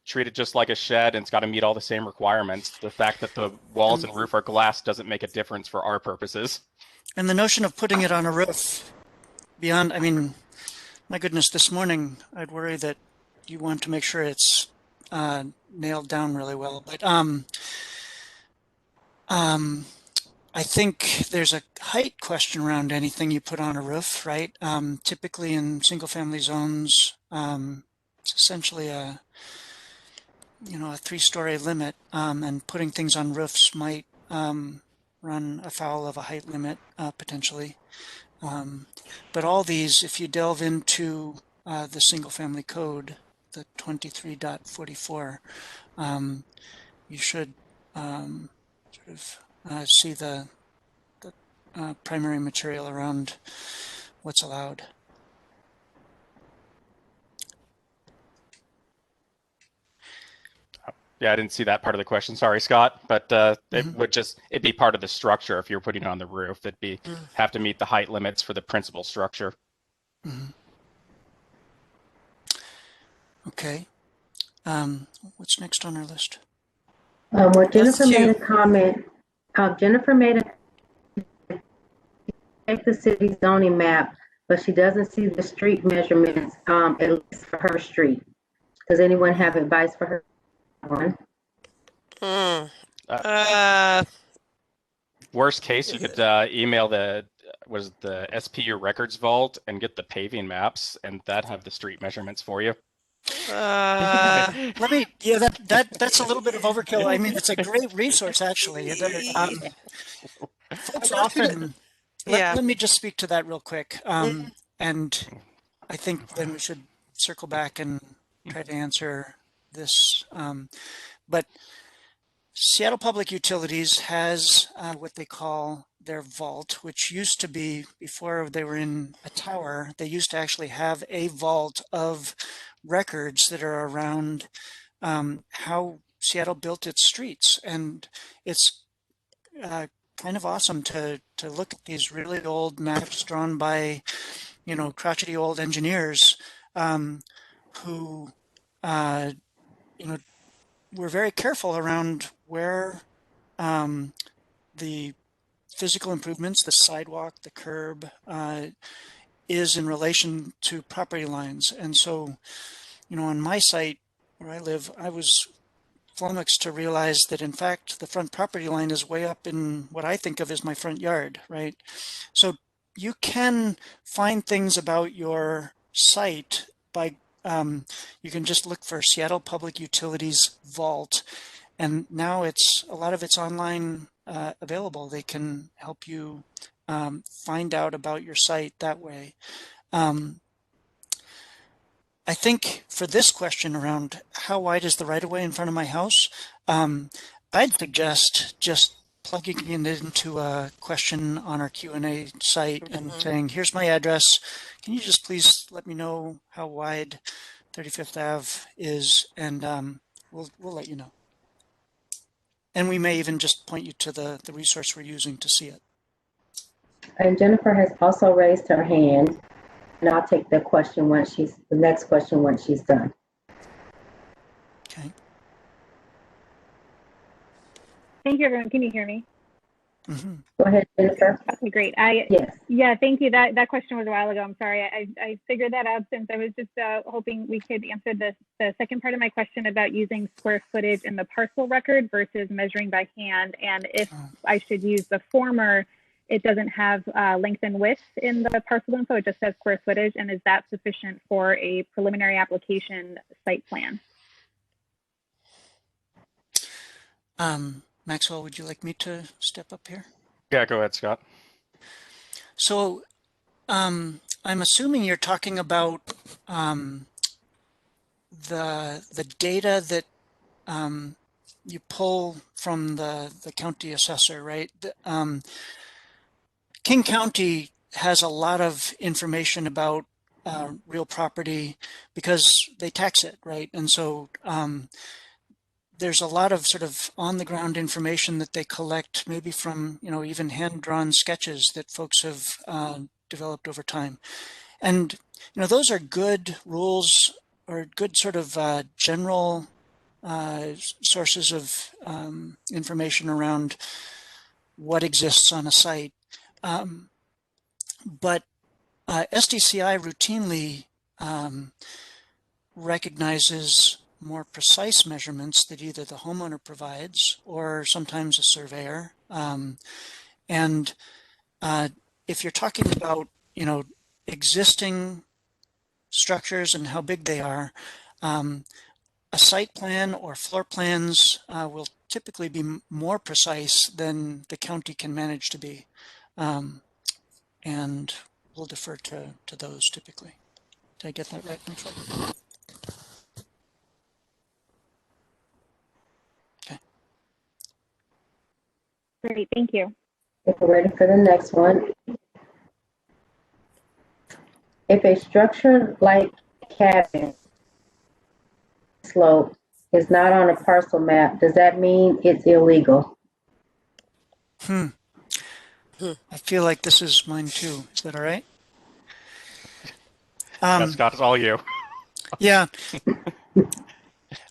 treat it just like a shed, and it's got to meet all the same requirements. The fact that the walls and roof are glass doesn't make a difference for our purposes. And the notion of putting it on a roof beyond, I mean, my goodness, this morning I'd worry that you want to make sure it's nailed down really well. But I think there's a height question around anything you put on a roof, right? Typically in single-family zones, it's essentially a 3-story limit, and putting things on roofs might run afoul of a height limit potentially. But all these, if you delve into the single-family code, the 23.44, you should sort of see the primary material around what's allowed. Yeah, I didn't see that part of the question. Sorry, Scott. But it'd be part of the structure if you're putting it on the roof. Have to meet the height limits for the principal structure. Mm-hmm. Okay. What's next on our list? Well, Jennifer made a comment. Jennifer made a take the city zoning map, but she doesn't see the street measurements, at least for her street. Does anyone have advice for her? One. Worst case, you could email the SPU records vault and get the paving maps, and that have the street measurements for you. That's a little bit of overkill. I mean, it's a great resource, actually. Folks often, let me just speak to that real quick. And I think then we should circle back and try to answer this. But Seattle Public Utilities has what they call their vault, which used to be, before they were in a tower, they used to actually have a vault of records that are around how Seattle built its streets. And it's kind of awesome to look at these really old maps drawn by, crotchety old engineers who, were very careful around where the physical improvements, the sidewalk, the curb, is in relation to property lines. And so, on my site where I live, I was flummoxed to realize that in fact the front property line is way up in what I think of as my front yard, right? So you can find things about your site by you can just look for Seattle Public Utilities Vault, and now a lot of it's online available. They can help you find out about your site that way. I think for this question around how wide is the right-of-way in front of my house, I'd suggest just plugging it into a question on our Q&A site and saying, here's my address. Can you just please let me know how wide 35th Ave is? And we'll let you know. And we may even just point you to the resource we're using to see it. And Jennifer has also raised her hand. And I'll take the next question once she's done. Okay. Thank you, everyone. Can you hear me? Mm-hmm. Go ahead, Jennifer. Okay, great. Yes. Yeah, thank you. That question was a while ago. I'm sorry. I figured that out since I was just hoping we could answer the second part of my question about using square footage in the parcel record versus measuring by hand. And if I should use the former, it doesn't have length and width in the parcel info. It just says square footage. And is that sufficient for a preliminary application site plan? Maxwell, would you like me to step up here? Yeah, go ahead, Scott. So I'm assuming you're talking about the data that you pull from the county assessor, right? King County has a lot of information about real property because they tax it, right? And so there's a lot of sort of on the ground information that they collect, maybe from, even hand-drawn sketches that folks have developed over time. And, those are good rules or good sort of general sources of information around what exists on a site. But SDCI routinely recognizes more precise measurements that either the homeowner provides or sometimes a surveyor. And if you're talking about, existing structures and how big they are, a site plan or floor plans will typically be more precise than the county can manage to be. And we'll defer to those typically. Did I get that right, Maxwell? Okay. Great, thank you. If we're ready for the next one. If a structure like cabin slope It's not on a parcel map. Does that mean it's illegal? I feel like this is mine too. Is that all right? Yeah, Scott, it's all you. Yeah.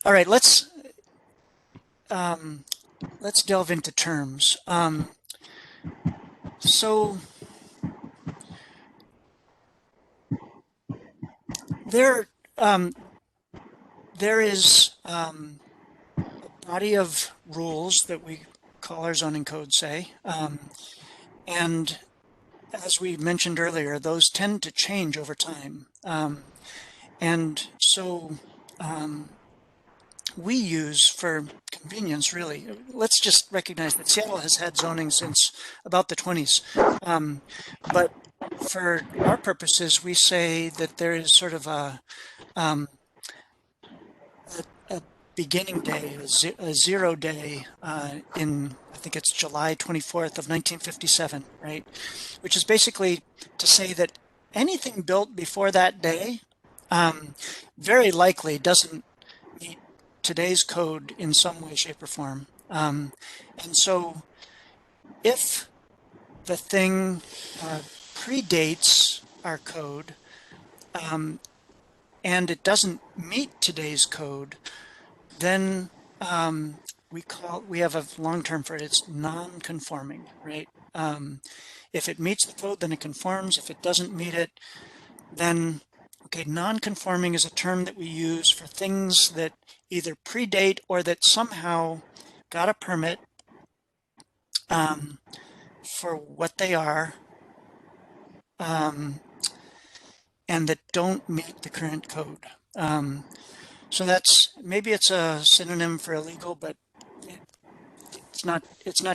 All right. Let's delve into terms. So there there is a body of rules that we call our zoning code, say, and as we mentioned earlier, those tend to change over time, and so we use for convenience, really. Let's just recognize that Seattle has had zoning since about the 20s. But for our purposes, we say that there is sort of a beginning day, a 0 day in, I think it's July 24th of 1957, right? Which is basically to say that anything built before that day very likely doesn't meet today's code in some way, shape, or form. And so if the thing predates our code and it doesn't meet today's code, then we have a long term for it. It's non-conforming, right? If it meets the code, then it conforms. If it doesn't meet it, then okay. Non-conforming is a term that we use for things that either predate or that somehow got a permit for what they are, and that don't meet the current code. So that's maybe it's a synonym for illegal, but it's not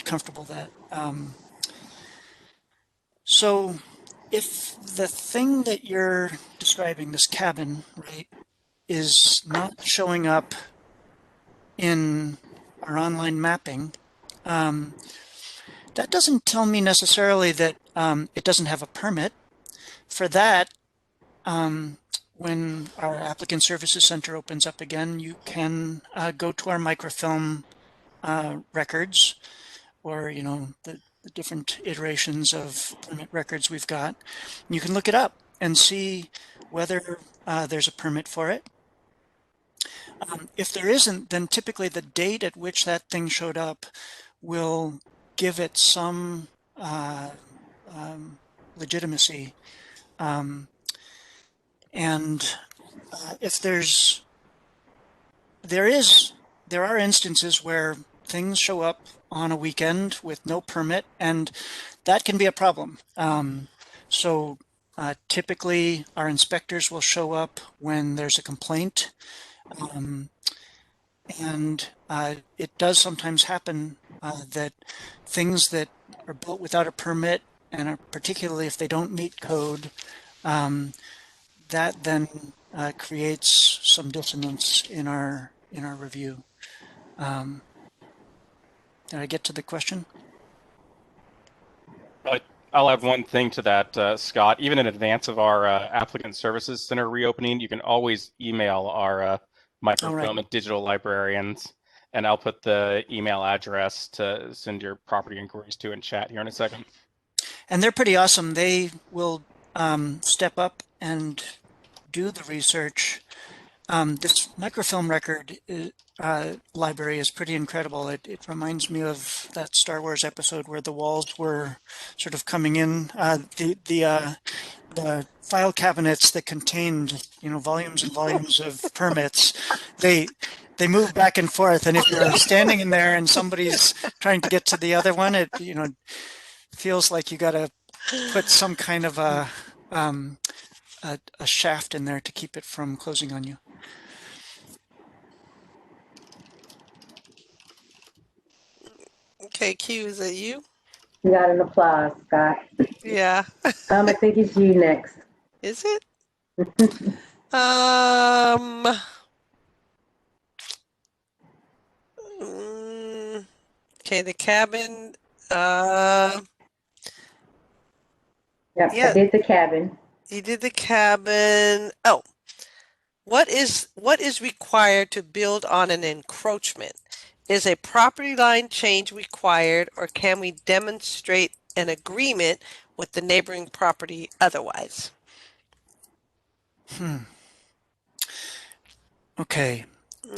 comfortable that. So if the thing that you're describing, this cabin, right, is not showing up in our online mapping, that doesn't tell me necessarily that it doesn't have a permit. For that, when our Applicant Services Center opens up again, you can go to our microfilm records, or the different iterations of permit records we've got. You can look it up and see whether there's a permit for it. If there isn't, then typically the date at which that thing showed up will give it some legitimacy. And if there are instances where things show up on a weekend with no permit, and that can be a problem. So typically our inspectors will show up when there's a complaint. And it does sometimes happen that things that are built without a permit, and particularly if they don't meet code, that then creates some dissonance in our review. Did I get to the question? I'll add one thing to that, Scott. Even in advance of our Applicant Services Center reopening, you can always email our microfilm and digital librarians, and I'll put the email address to send your property inquiries to in chat here in a second. And they're pretty awesome. They will step up and do the research. This microfilm record library is pretty incredible. It reminds me of that Star Wars episode where the walls were sort of coming in. The file cabinets that contained volumes and volumes of permits, they move back and forth. And if you're standing in there and somebody's trying to get to the other one, it feels like you got to put some kind of a shaft in there to keep it from closing on you. Okay, Q, is that you? You got an applause, Scott. Yeah. I think it's you next. Is it? Okay, the cabin. Yep, Yeah. I did the cabin. You did the cabin. Oh, What is required to build on an encroachment? Is a property line change required, or can we demonstrate an agreement with the neighboring property otherwise? Okay.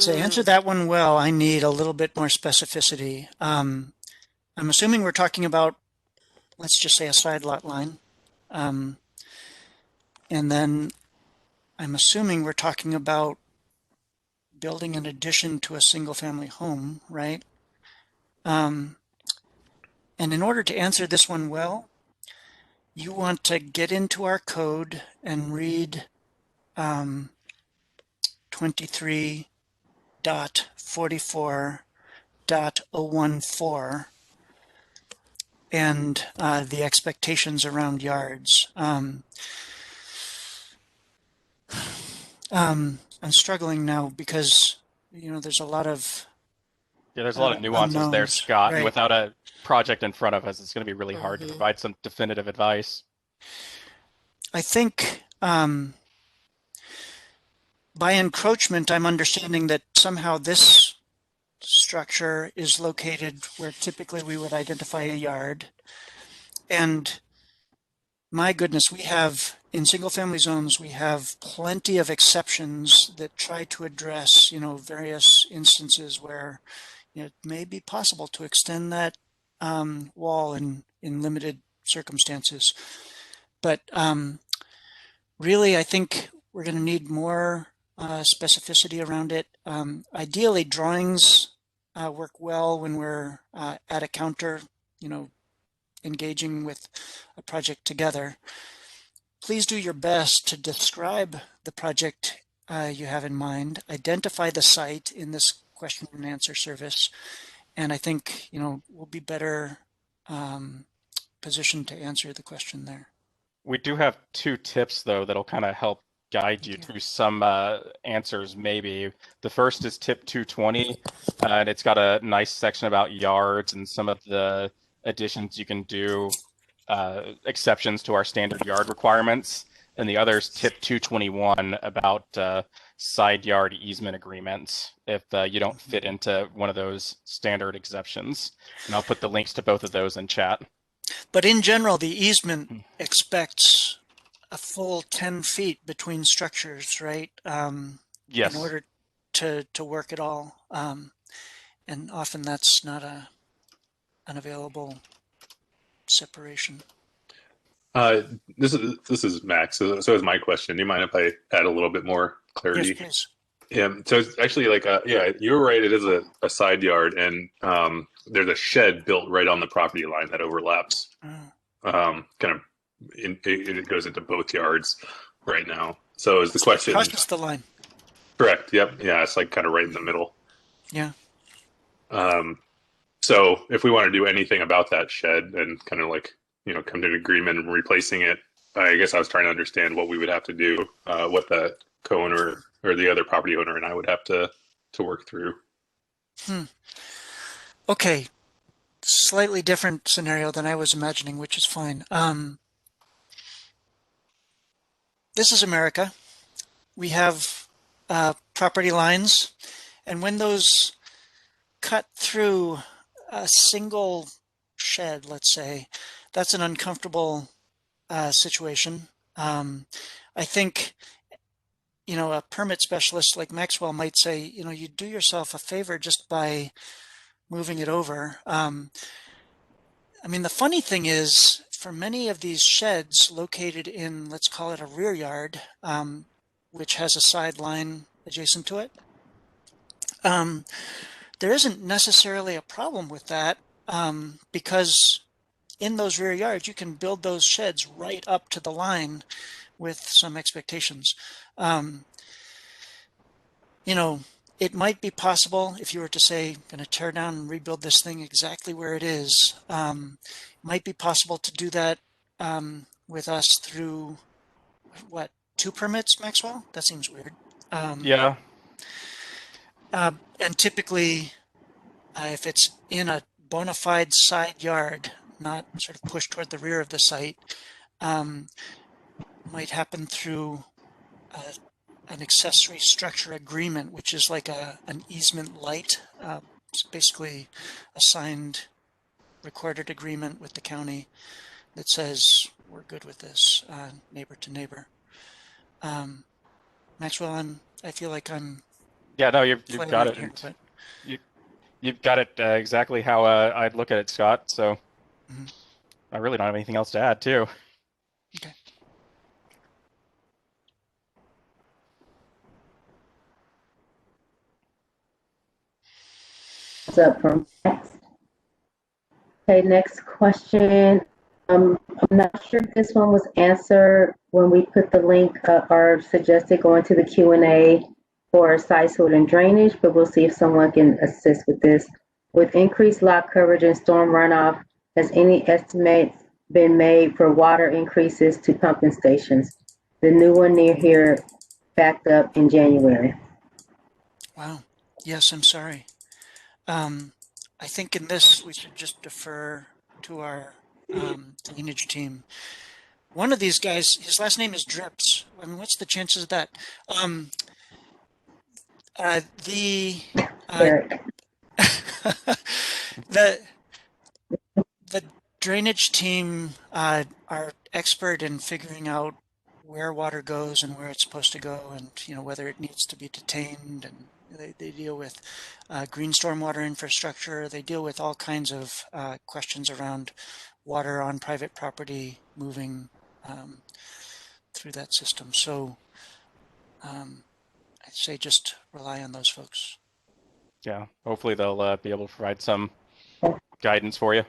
To answer that one well, I need a little bit more specificity. I'm assuming we're talking about, let's just say, a side lot line. And then I'm assuming we're talking about building an addition to a single family home, right? And in order to answer this one well, you want to get into our code and read 23.44.014 and the expectations around yards. I'm struggling now because, you know, there's a lot of there's a lot of nuances there, unknowns, Scott, and right? without a project in front of us, it's going to be really hard to provide some definitive advice. I think by encroachment, I'm understanding that somehow this structure is located where typically we would identify a yard. And my goodness, we have, in single family zones, we have plenty of exceptions that try to address, you know, various instances where, you know, it may be possible to extend that wall in limited circumstances. But really, I think we're going to need more specificity around it. Ideally, drawings work well when we're at a counter, you know, engaging with a project together. Please do your best to describe the project you have in mind, identify the site in this question and answer service, and I think, you know, we'll be better positioned to answer the question there. We do have 2 tips, though, that'll kind of help guide you through some answers, maybe. The first is tip 220, and it's got a nice section about yards and some of the additions you can do, exceptions to our standard yard requirements. And the other is tip 221 about side yard easement agreements if you don't fit into one of those standard exceptions. And I'll put the links to both of those in chat. But in general, the easement expects a full 10 feet between structures, right? Yes. In order to work at all. And often that's not an available separation. This is Max. So is my question. Do you mind if I add a little bit more clarity? Yes, please. Yeah. So it's actually like yeah, you're right. It is a side yard, and there's a shed built right on the property line that overlaps. Kind of, it goes into both yards right now. So is the question? Crosses the line. Correct. Yep. Yeah. It's like kind of right in the middle. Yeah. So if we want to do anything about that shed and kind of like, you know, come to an agreement and replacing it, I guess I was trying to understand what we would have to do, what the co-owner or the other property owner and I would have to work through. Okay. Slightly different scenario than I was imagining, which is fine. This is America. We have property lines, and when those cut through a single shed, let's say, that's an uncomfortable situation. I think, you know, a permit specialist like Maxwell might say, you know, you do yourself a favor just by moving it over. I mean, the funny thing is, for many of these sheds located in, let's call it a rear yard, which has a sideline adjacent to it, there isn't necessarily a problem with that because in those rear yards, you can build those sheds right up to the line with some expectations. You know, it might be possible if you were to say, going to tear down and rebuild this thing exactly where it is. It might be possible to do that with us through, what, 2 permits, Maxwell? That seems weird. Yeah. And typically, if it's in a bona fide side yard, not sort of pushed toward the rear of the site, might happen through an accessory structure agreement, which is like an easement light. It's basically a signed recorded agreement with the county that says we're good with this, neighbor to neighbor. Maxwell, I feel like I'm Yeah, no, you've got right it. here, but You've got it exactly how I'd look at it, Scott. So Mhm. I really don't have anything else to add, too. Okay. What's up from next? Okay, next question. I'm not sure if this one was answered when we put the link or suggested going to the Q&A for site sort and drainage, but we'll see if someone can assist with this. With increased lot coverage and storm runoff, has any estimates been made for water increases to pumping stations? The new one near here backed up in January. Wow. Yes, I'm sorry. I think in this we should just defer to our drainage team. One of these guys, his last name is Drips. I mean, what's the chances of that? The Eric. the the drainage team are expert in figuring out where water goes and where it's supposed to go, and whether it needs to be detained. And they deal with green stormwater infrastructure. They deal with all kinds of questions around water on private property moving through that system. So I'd say just rely on those folks. Yeah, hopefully they'll be able to provide some guidance for you.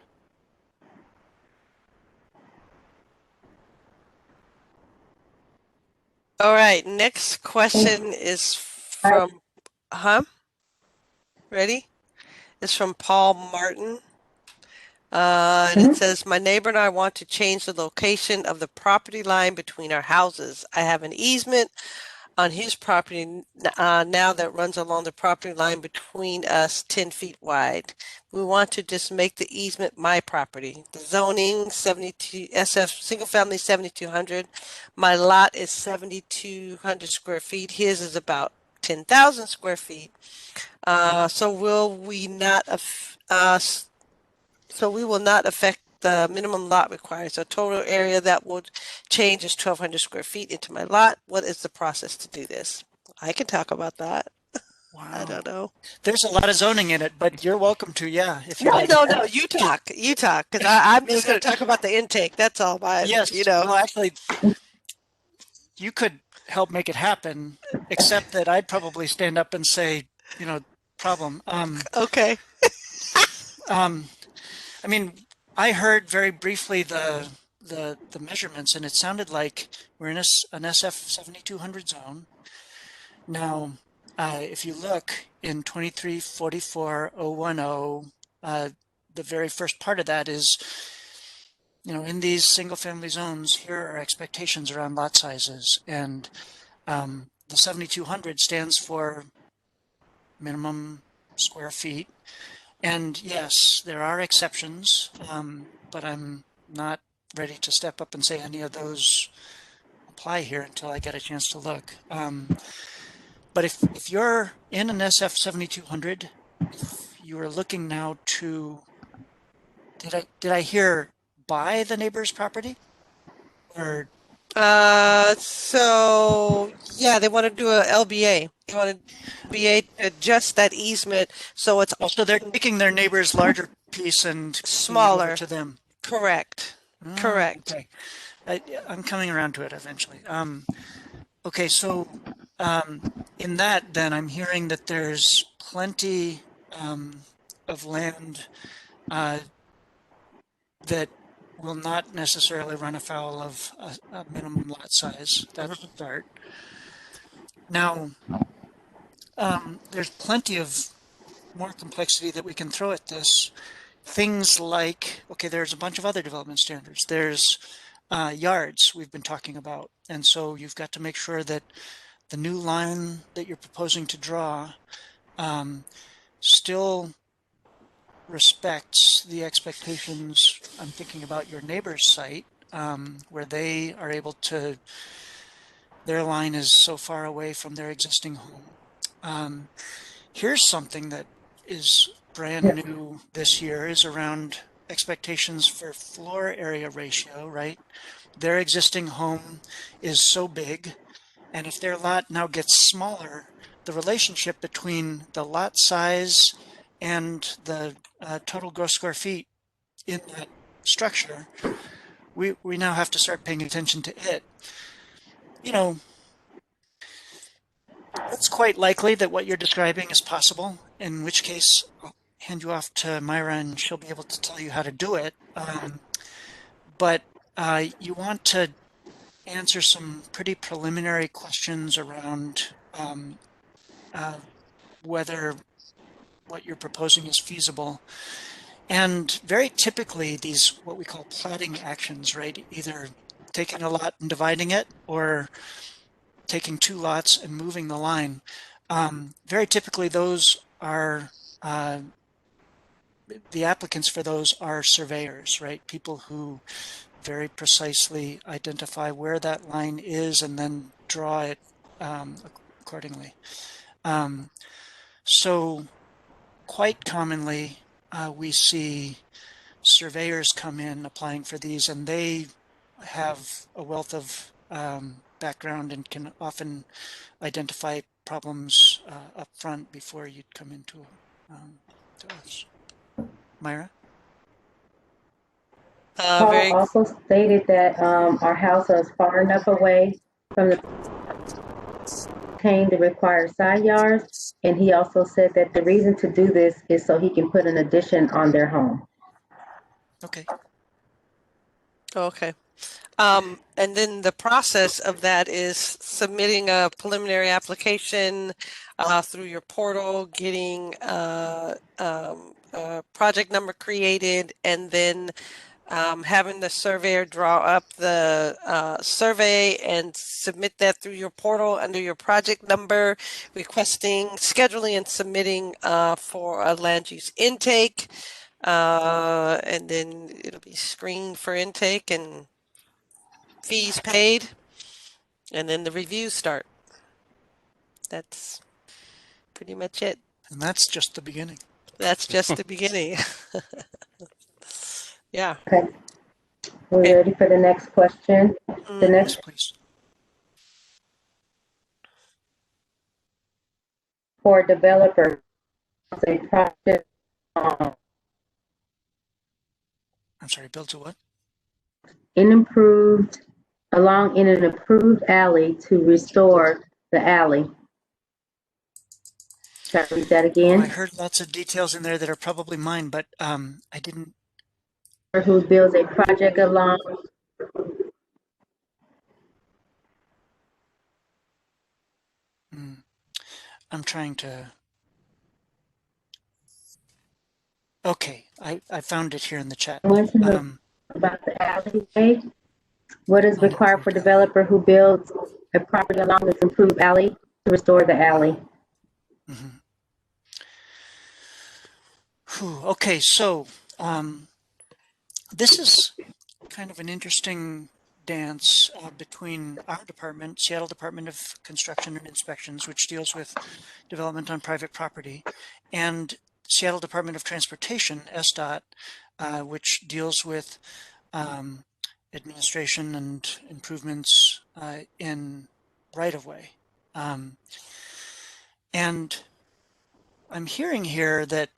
All right, next question is from, ready? It's from Paul Martin. And it says, my neighbor and I want to change the location of the property line between our houses. I have an easement on his property now that runs along the property line between us 10 feet wide. We want to just make the easement my property. The zoning 72 SF single family 7200. My lot is 7,200 square feet. His is about 10,000 square feet. So we will not affect the minimum lot required. So total area that would change is 1,200 square feet into my lot. What is the process to do this? I can talk about that. Wow. I don't know. There's a lot of zoning in it, but you're welcome to, if you like. No, you talk, because I'm just going to talk about the intake. That's all. Yes, well, actually, you could help make it happen, except that I'd probably stand up and say, problem. Okay. I mean, I heard very briefly the measurements, and it sounded like we're in an SF 7200 zone. Now, if you look in 2344010, the very first part of that is, in these single family zones, here are expectations around lot sizes. And the 7200 stands for minimum square feet. And yes, there are exceptions, but I'm not ready to step up and say any of those apply here until I get a chance to look. But if you're in an SF 7200, if you are looking now to, did I hear buy the neighbor's property? Or So yeah, they want to do a LBA. They want to BA to adjust that easement so it's so they're taking their neighbor's larger piece and smaller to them. Correct. Oh, Correct. Okay. I'm coming around to it eventually. Okay, so in that, then I'm hearing that there's plenty of land that will not necessarily run afoul of a minimum lot size. That's a start. Now, there's plenty of more complexity that we can throw at this. Things like, okay, there's a bunch of other development standards. There's yards we've been talking about. And so you've got to make sure that the new line that you're proposing to draw still respects the expectations. I'm thinking about your neighbor's site, where they are able to their line is so far away from their existing home. Here's something that is brand new this year is around expectations for floor area ratio, right? Their existing home is so big, and if their lot now gets smaller, the relationship between the lot size and the total gross square feet in that structure, we now have to start paying attention to it. You know, it's quite likely that what you're describing is possible, in which case I'll hand you off to Myra and she'll be able to tell you how to do it. But you want to answer some pretty preliminary questions around whether what you're proposing is feasible. And very typically these, what we call platting actions, right? Either taking a lot and dividing it or taking two lots and moving the line. Very typically those are, the applicants for those are surveyors, right? People who very precisely identify where that line is and then draw it accordingly. So quite commonly we see surveyors come in applying for these, and they have a wealth of background and can often identify problems up front before you'd come into to us. Myra? Paul Very also stated that our house is far enough away from the the required side yards, and he also said that the reason to do this is so he can put an addition on their home. Okay. okay. And then the process of that is submitting a preliminary application through your portal, getting a project number created, and then having the surveyor draw up the survey and submit that through your portal under your project number, requesting, scheduling, and submitting for a land use intake. And then it'll be screened for intake and fees paid, and then the reviews start. That's pretty much it. And that's just the beginning. That's just the beginning. Yeah. Okay. We're ready for the next question. The next, Yes, please. for developer, a project I'm sorry, build to what? in an approved alley to restore the alley. Should I read that Oh, again? I heard lots of details in there that are probably mine, but I didn't. Who builds a project along I'm trying to. Okay, I found it here in the chat. about the alleyway? What is required for developer who builds a property along this improved alley to restore the alley? Okay, so this is kind of an interesting dance between our department, Seattle Department of Construction and Inspections, which deals with development on private property, and Seattle Department of Transportation, SDOT, which deals with administration and improvements in right-of-way. And I'm hearing here that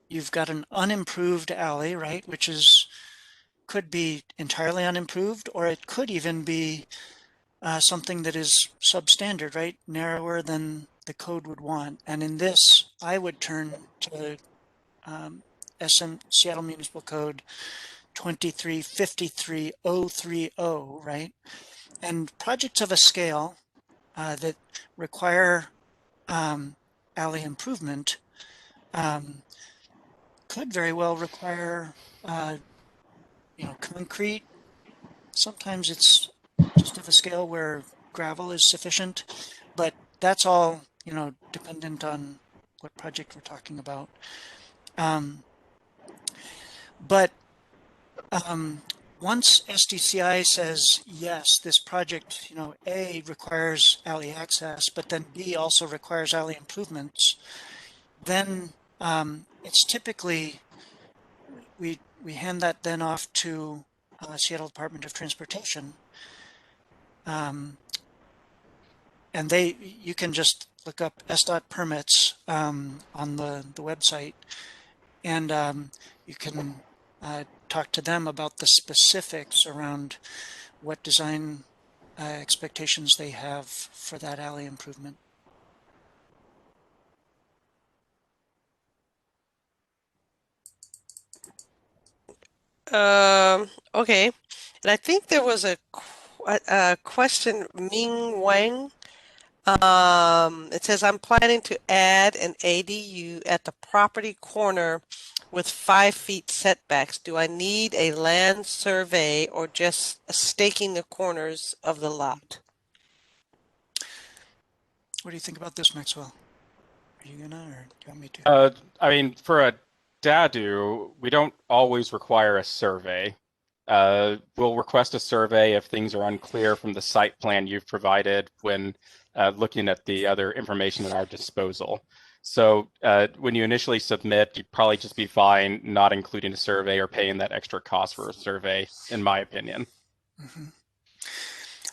you've got an unimproved alley, right, which could be entirely unimproved, or it could even be something that is substandard, right, narrower than the code would want. And in this, I would turn to Seattle Municipal Code 2353030, right? And projects of a scale that require alley improvement could very well require, concrete. Sometimes it's just of a scale where gravel is sufficient, but that's all, dependent on what project we're talking about. But once SDCI says, yes, this project, A requires alley access, but then B also requires alley improvements, then it's typically, we hand that then off to Seattle Department of Transportation. And you can just look up SDOT permits on the website, and you can talk to them about the specifics around what design expectations they have for that alley improvement. Okay, and I think there was a question, Ming Wang. It says, I'm planning to add an ADU at the property corner with 5 feet setbacks. Do I need a land survey or just staking the corners of the lot? What do you think about this, Maxwell? Are you gonna, or do you want me to? I mean, for a DADU, we don't always require a survey. We'll request a survey if things are unclear from the site plan you've provided when looking at the other information at our disposal. So when you initially submit, you'd probably just be fine not including a survey or paying that extra cost for a survey, in my opinion. Mm-hmm.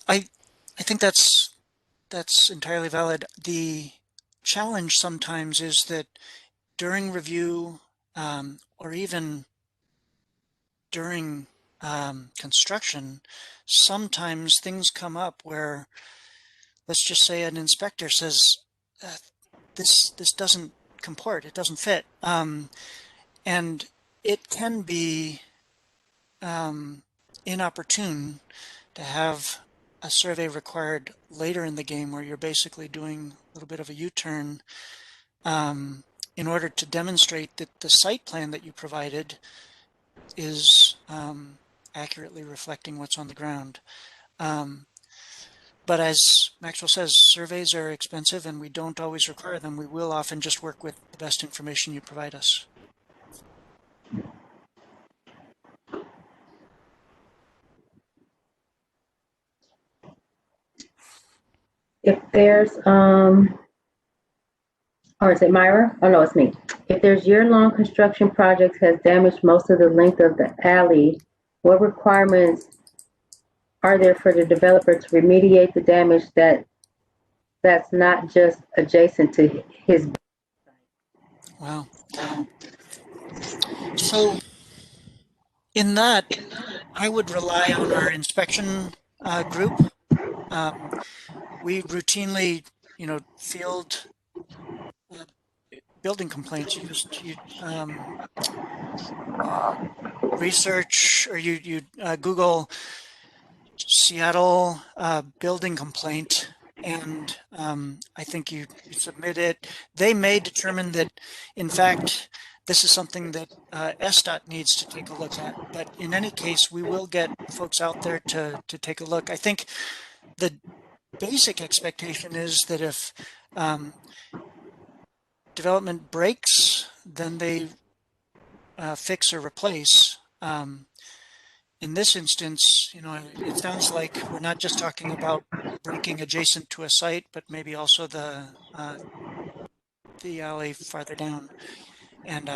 I think that's entirely valid. The challenge sometimes is that during review or even during construction, sometimes things come up where, let's just say, an inspector says, this doesn't comport, it doesn't fit, and it can be inopportune to have a survey required later in the game where you're basically doing a little bit of a U-turn in order to demonstrate that the site plan that you provided is accurately reflecting what's on the ground. But as Maxwell says, surveys are expensive and we don't always require them. We will often just work with the best information you provide us. If there's, or is it Myra? Oh, no, it's me. If there's year-long construction projects has damaged most of the length of the alley, what requirements are there for the developer to remediate the damage that's not just adjacent to his? Wow. So in that, I would rely on our inspection group. We routinely, field building complaints. You just research, or you Google Seattle building complaint, and I think you submit it. They may determine that, in fact, this is something that SDOT needs to take a look at. But in any case, we will get folks out there to take a look. I think the basic expectation is that if development breaks, then they fix or replace. In this instance, it sounds like we're not just talking about breaking adjacent to a site, but maybe also the alley farther down. And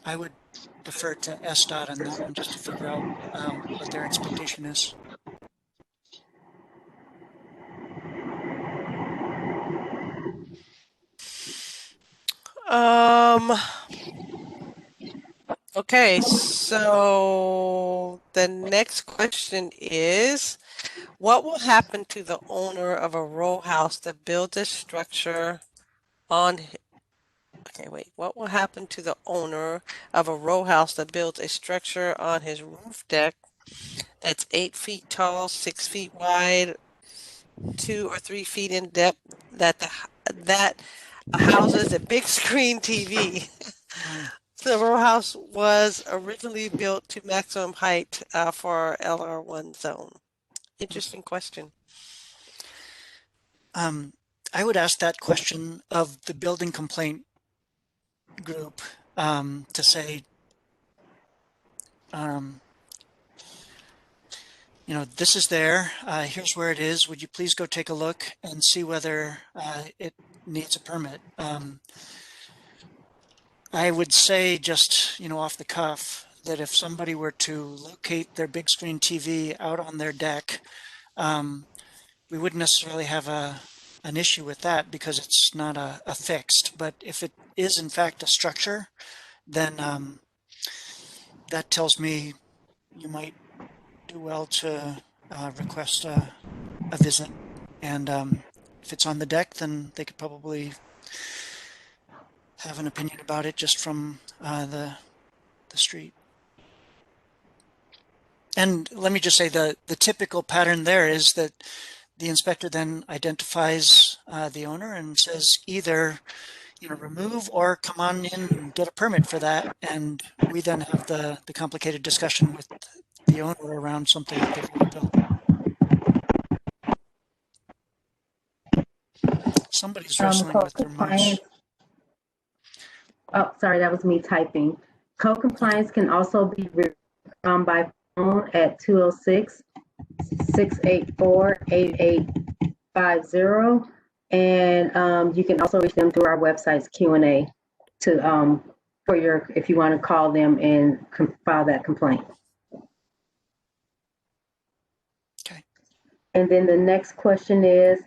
I would defer to SDOT on that one just to figure out what their expectation is. Okay, so the next question is, what will happen to the owner of a row house that builds a structure on, okay, wait, what will happen to the owner of a row house that builds a structure on his roof deck that's 8 feet tall, 6 feet wide, 2 or 3 feet in depth, that houses a big screen TV? The row house was originally built to maximum height for LR1 zone. Interesting question. I would ask that question of the building complaint group to say, you know, this is there, here's where it is. Would you please go take a look and see whether it needs a permit? I would say just, you know, off the cuff, that if somebody were to locate their big screen TV out on their deck, we wouldn't necessarily have an issue with that because it's not a fixed. But if it is in fact a structure, then that tells me you might do well to request a visit. And if it's on the deck, then they could probably have an opinion about it just from the street. And let me just say the typical pattern there is that the inspector then identifies the owner and says either, you know, remove or come on in and get a permit for that. And we then have the complicated discussion with the owner around something that they've already built. Somebody's wrestling with their mouse. Oh, sorry, that was me typing. Code compliance can also be by phone at 206-684-8850. And you can also reach them through our website's Q&A to for your, if you want to call them and file that complaint. Okay. And then the next question is,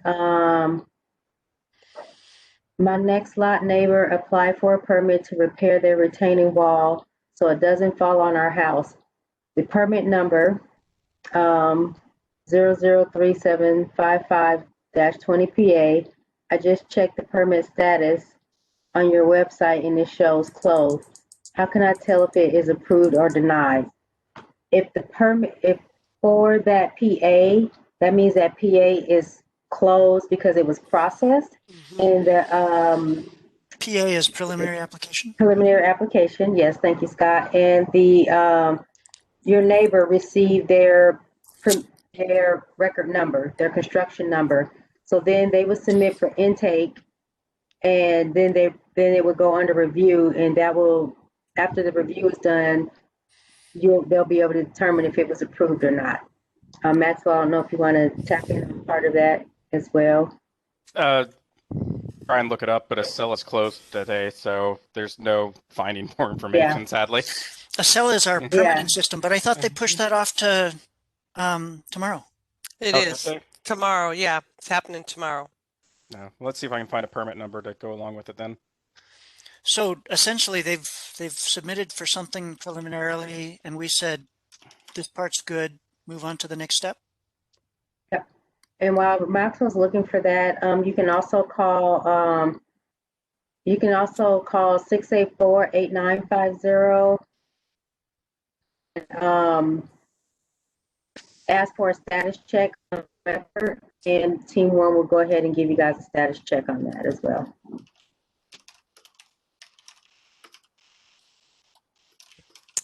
my next lot neighbor applied for a permit to repair their retaining wall so it doesn't fall on our house. The permit number 003755-20PA. I just checked the permit status on your website and it shows closed. How can I tell if it is approved or denied? If the permit, if for that PA, that means that PA is closed because it was processed. And the PA is preliminary application? Preliminary application, yes, thank you, Scott. And the your neighbor received their record number, their construction number. So then they would submit for intake, and then it would go under review, and that will, after the review is done, they'll be able to determine if it was approved or not. Maxwell, I don't know if you want to tap in on part of that as well. Try and look it up, but Acela is closed today, so there's no finding more information, sadly. Acela is our permitting system, but I thought they pushed that off to tomorrow. It is tomorrow. Yeah, it's happening tomorrow. No, let's see if I can find a permit number to go along with it then. So essentially, they've submitted for something preliminarily, and we said this part's good. Move on to the next step. Yep. And while Maxwell's looking for that, you can also call 684-8950. Ask for a status check on the record, and Team 1 will go ahead and give you guys a status check on that as well.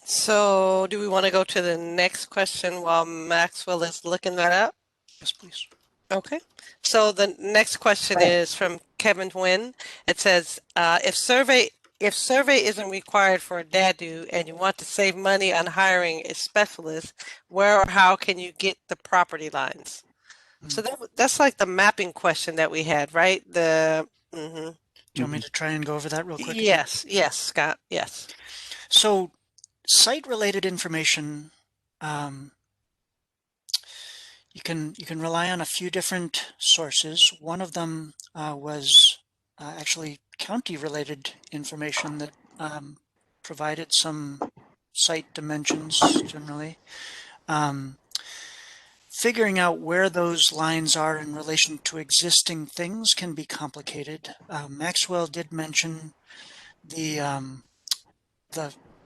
So do we want to go to the next question while Maxwell is looking that up? Yes, please. Okay. So the next question is from Kevin Wynn. It says, if survey isn't required for a DADU and you want to save money on hiring a specialist, where or how can you get the property lines? So that's like the mapping question that we had, right? Do you want me to try and go over that real quick? Yes, yes, Scott, yes. So site-related information, you can rely on a few different sources. One of them was actually county-related information that provided some site dimensions generally. Figuring out where those lines are in relation to existing things can be complicated. Maxwell did mention the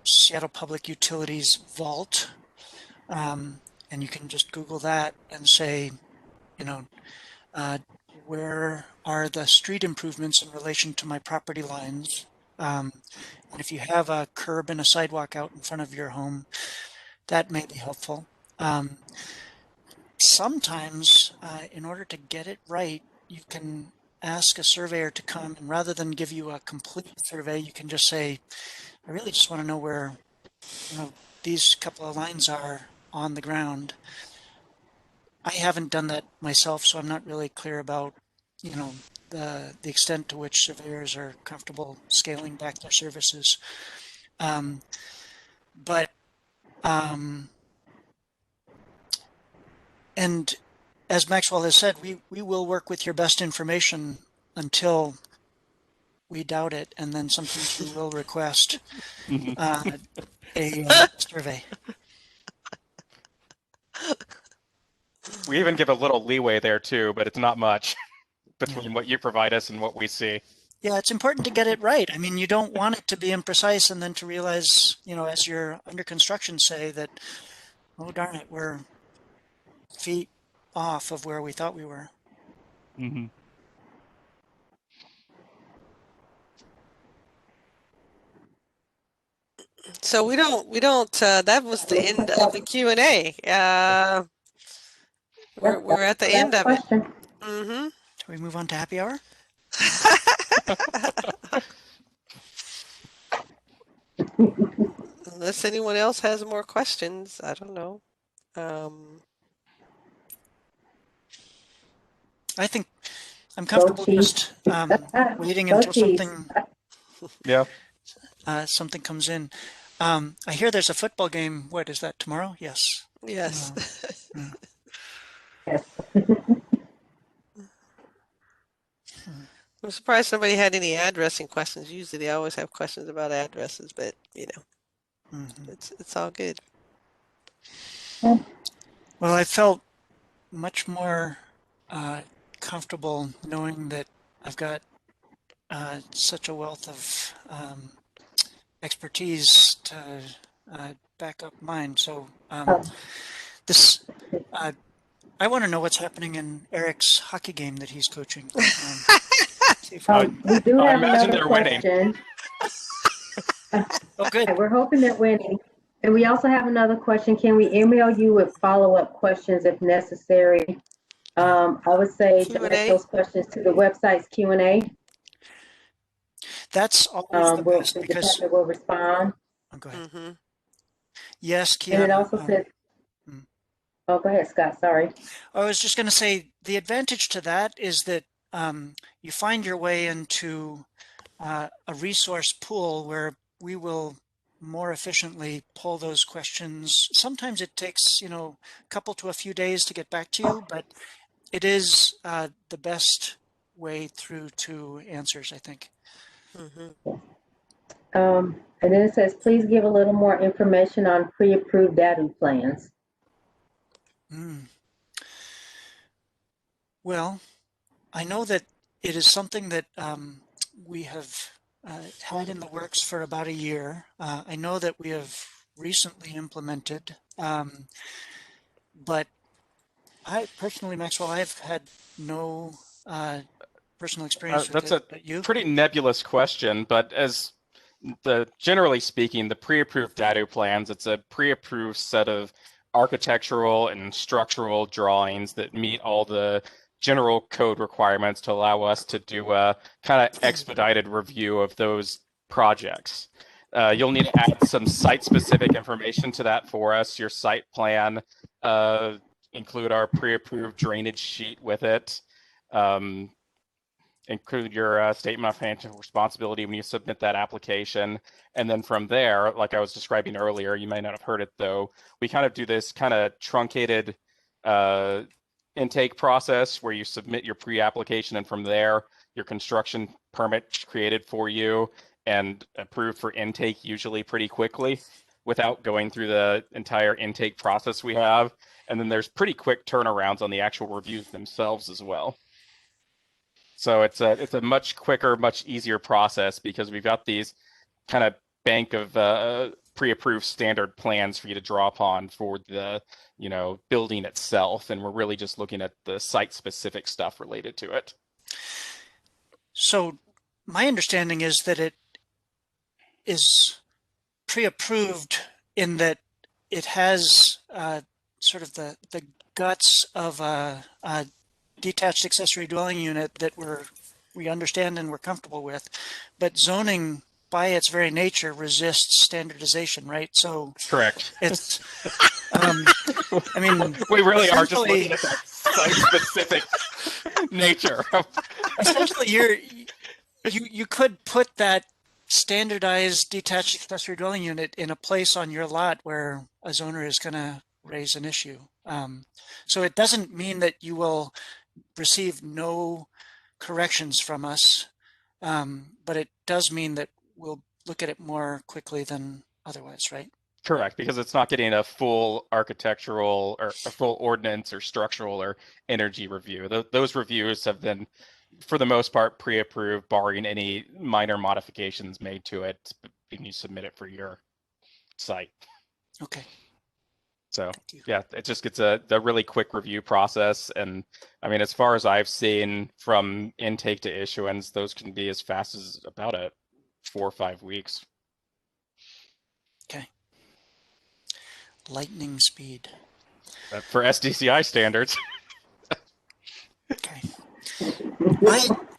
Seattle Public Utilities vault, and you can just Google that and say, you know, where are the street improvements in relation to my property lines? And if you have a curb and a sidewalk out in front of your home, that may be helpful. Sometimes, in order to get it right, you can ask a surveyor to come, and rather than give you a complete survey, you can just say, I really just want to know where, you know, these couple of lines are on the ground. I haven't done that myself, so I'm not really clear about, you know, the extent to which surveyors are comfortable scaling back their services. But and as Maxwell has said, we will work with your best information until we doubt it, and then sometimes we will request a survey. We even give a little leeway there too, but it's not much between what you provide us and what we see. Yeah, it's important to get it right. I mean, you don't want it to be imprecise and then to realize, you know, as you're under construction, say that, oh darn it, we're feet off of where we thought we were. Mm-hmm. So we don't, that was the end of the Q&A. We're at the end of it. Mm-hmm. Shall we move on to happy hour? Unless anyone else has more questions, I don't know. I think I'm comfortable just waiting until something something comes in. I hear there's a football game. What is that, tomorrow? Yes. Yes. Yes. I'm surprised somebody had any addressing questions. Usually they always have questions about addresses, but you know, it's all good. Well, I felt much more comfortable knowing that I've got such a wealth of expertise to back up mine. So this, I want to know what's happening in Eric's hockey game that he's coaching. We do have imagine another they're winning. question. Oh, good. We're hoping they're winning. And we also have another question. Can we email you with follow-up questions if necessary? I would say Q&A? direct those questions to the website's Q&A. That's always the best because the will respond. Oh, go ahead. Mm-hmm. Yes, Kiana. And it also says, oh, go ahead, Scott, sorry. I was just going to say the advantage to that is that you find your way into a resource pool where we will more efficiently pull those questions. Sometimes it takes, you know, a couple to a few days to get back to you, but it is the best way through to answers, I think. Mm-hmm. And then it says, please give a little more information on pre-approved data plans. Well, I know that it is something that we have had in the works for about a year. I know that we have recently implemented, but I personally, Maxwell, I've had no personal experience with that's it. a But you? pretty nebulous question, but as generally speaking, the pre-approved data plans, it's a pre-approved set of architectural and structural drawings that meet all the general code requirements to allow us to do a kind of expedited review of those projects. You'll need to add some site-specific information to that for us. Your site plan, include our pre-approved drainage sheet with it. Include your statement of financial responsibility when you submit that application. And then from there, like I was describing earlier, you may not have heard it though, we kind of do this kind of truncated intake process where you submit your pre-application and from there, your construction permit created for you and approved for intake usually pretty quickly without going through the entire intake process we have. And then there's pretty quick turnarounds on the actual reviews themselves as well. So it's a much quicker, much easier process because we've got these kind of bank of pre-approved standard plans for you to draw upon for the, you know, building itself, and we're really just looking at the site-specific stuff related to it. So my understanding is that it is pre-approved in that it has sort of the guts of a detached accessory dwelling unit that we understand and we're comfortable with, but zoning by its very nature resists standardization, right? So correct. It's I mean, We really are just essentially- looking at that site-specific nature. essentially you could put that standardized detached accessory dwelling unit in a place on your lot where a zoner is going to raise an issue. So it doesn't mean that you will receive no corrections from us, but it does mean that we'll look at it more quickly than otherwise, right? Correct, because it's not getting a full architectural or a full ordinance or structural or energy review. Those reviews have been, for the most part, pre-approved, barring any minor modifications made to it, and you submit it for your site. Okay. So yeah, it just gets a really quick review process. And I mean, as far as I've seen from intake to issuance, those can be as fast as about 4 or 5 weeks. Okay. Lightning speed. For SDCI standards. Okay.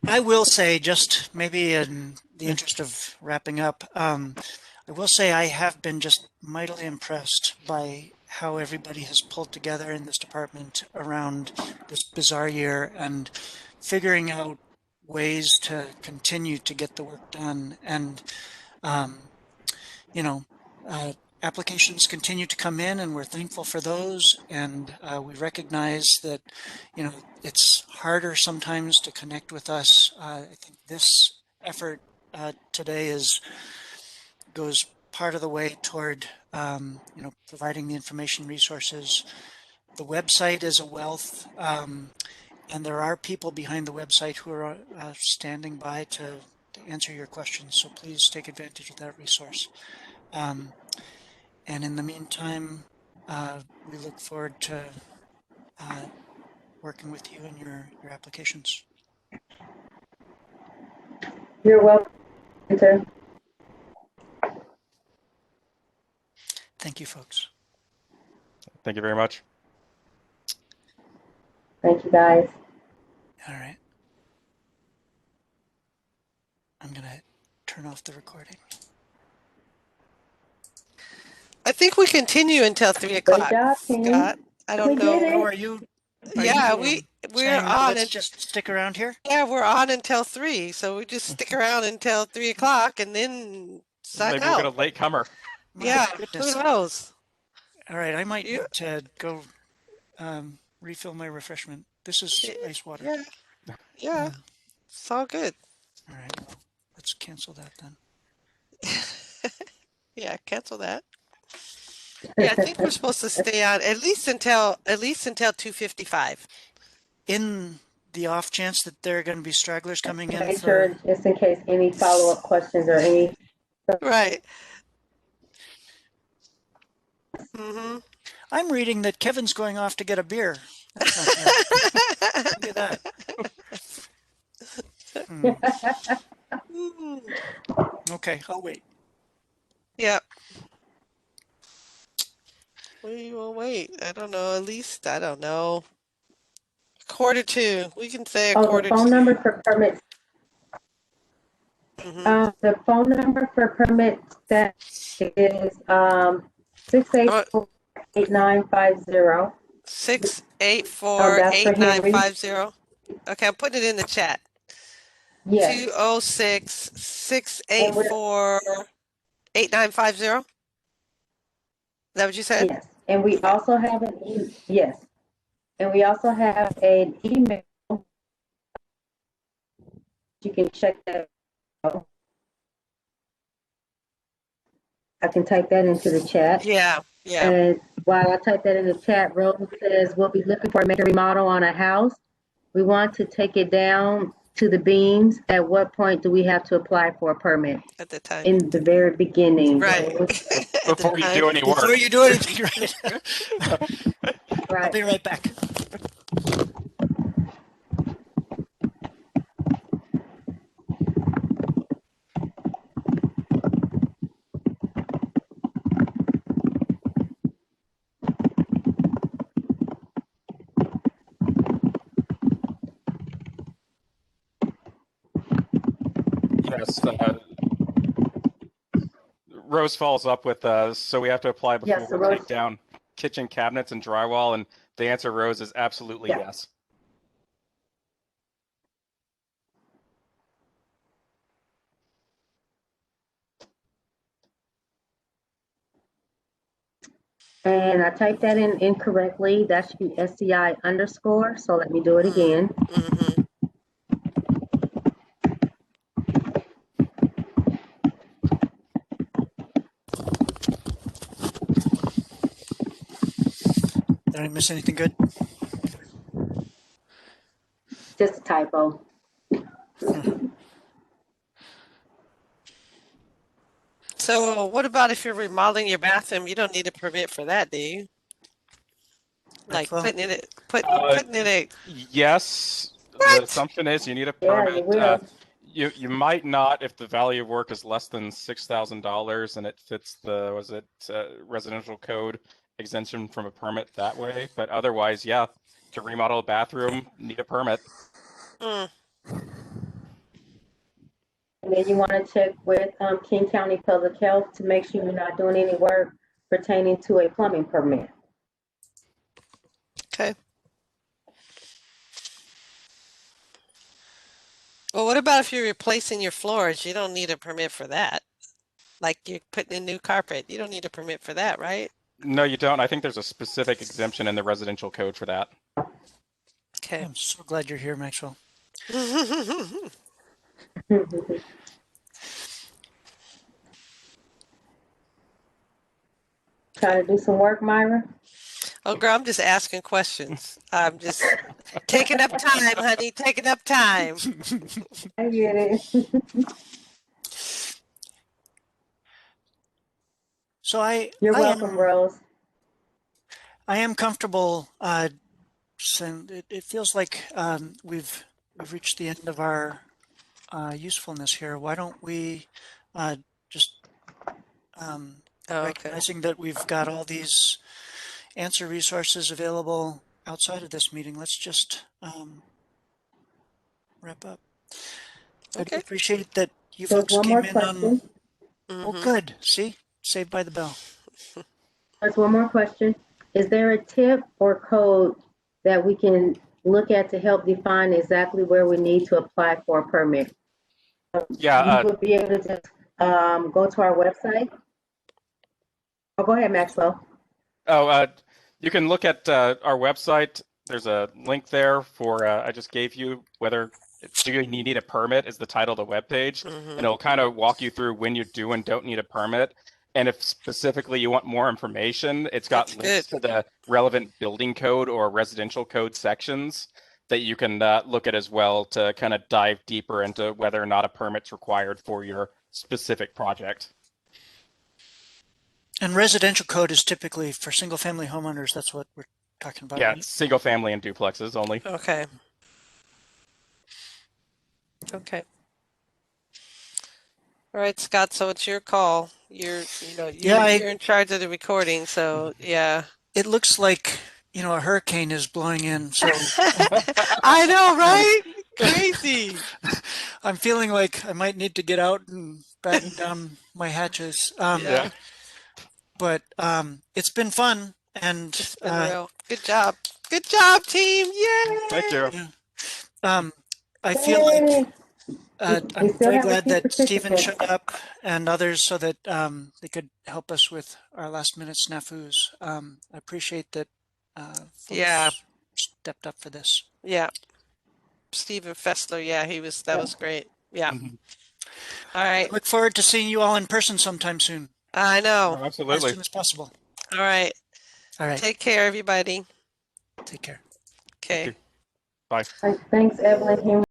I will say, just maybe in the interest of wrapping up, I will say I have been just mightily impressed by how everybody has pulled together in this department around this bizarre year and figuring out ways to continue to get the work done. And, you know, applications continue to come in, and we're thankful for those. And we recognize that, you know, it's harder sometimes to connect with us. I think this effort today goes part of the way toward, you know, providing the information resources. The website is a wealth, and there are people behind the website who are standing by to answer your questions. So please take advantage of that resource. And in the meantime, we look forward to working with you in your applications. You're welcome. Sir. Thank you, folks. Thank you very much. Thank you, guys. All right. I'm going to turn off the recording. I think we continue until 3 o'clock. job, team. Scott. I don't We know. did it. Oh, are you? Yeah, we're we're on. Let's just stick around here. Yeah, we're on until 3, so we just stick around until 3 o'clock and then sign Maybe out. we'll get a late comer. My Yeah, goodness. who knows? All right, I might need to go refill my refreshment. This is ice water. Yeah, it's all good. All right, well, let's cancel that then. Yeah, cancel that. Yeah, I think we're supposed to stay on at least until 2:55. In the off chance that there are going to be stragglers coming in Make for... sure, just in case any follow-up questions or any. Right. Mm-hmm. I'm reading that Kevin's going off to get a beer. That's not bad. Look at that. Okay, I'll wait. Yeah. We will wait. I don't know. At least, I don't know. 1:45. We can say a quarter the phone to. number for permits. The phone number for permits that is 684-8950. 684-8950. Okay, I'm putting it in the chat. Yes. 206-684-8950. Is that what you said? Yes. And we also have an yes. And we also have an email. You can check that out. I can type that into the chat. Yeah. And while I type that in the chat, Rose says we'll be looking for a major remodel on a house. We want to take it down to the beams. At what point do we have to apply for a permit? At the time. In the very beginning. Right. Before you do any work. Before you do anything, right? Right. I'll be right back. Yes. Rose follows up with, so we have to apply before we take down. kitchen cabinets and drywall? And the answer, Rose, is absolutely Yeah. yes. And I typed that in incorrectly. That should be SCI underscore. So let me do it again. Mm-hmm. Did I miss anything good? Just a typo. So what about if you're remodeling your bathroom? You don't need a permit for that, do you? Like Maxwell? putting in a Yes, the what? assumption is you need a Yeah, permit. you will. You might not if the value of work is less than $6,000 and it fits the residential code exemption from a permit that way. But otherwise, yeah, to remodel a bathroom, need a permit. Mm, And then you want to check with King County Public Health to make sure you're not doing any work pertaining to a plumbing permit. okay. Well, what about if you're replacing your floors? You don't need a permit for that. Like you're putting in new carpet. You don't need a permit for that, right? No, you don't. I think there's a specific exemption in the residential code for that. Okay. I'm so glad you're here, Maxwell. Trying to do some work, Myra? Oh, girl, I'm just asking questions. I'm just taking up time, honey, taking up time. I get it. So You're I welcome, am Rose. I am comfortable. It feels like we've reached the end of our usefulness here. Why don't we just Oh, okay. recognizing that we've got all these answer resources available outside of this meeting, let's just wrap up. I do Okay. appreciate that you There's folks one came more in on. question. Oh, Mhm. good. See, saved by the bell. There's one more question. Is there a tip or code that we can look at to help define exactly where we need to apply for a permit? Yeah, You would be able to just go to our website. Oh, go ahead, Maxwell. you can look at our website. There's a link there for I just gave you whether do you need a permit is the title of the webpage, and it'll kind of walk you through when you do and don't need a permit. And if specifically you want more information, it's got That's links good. to the relevant building code or residential code sections that you can look at as well to kind of dive deeper into whether or not a permit's required for your specific project. And residential code is typically for single family homeowners. That's what we're talking about. Yeah, Right? it's single family and duplexes only. Okay. Okay. All right, Scott, so it's your call. You're in charge of the recording, so yeah. It looks like, a hurricane is blowing in. So I know, right? Crazy. I'm feeling like I might need to get out and batten down my hatches. Yeah. But it's been fun, and It's been real. Good job. Good job, team. Yay! Thank you. I feel like I'm still very have a glad few that Stephen participants. showed up and others so that they could help us with our last minute snafus. I appreciate that folks Yeah. stepped up for this. Yeah. Stephen Fessler, yeah, that was great. Yeah. All right. I look forward to seeing you all in person sometime soon, I know. Oh, as absolutely. soon as possible. All right. All right. Take care, everybody. Take care. Okay. Bye. Thanks, Evelyn.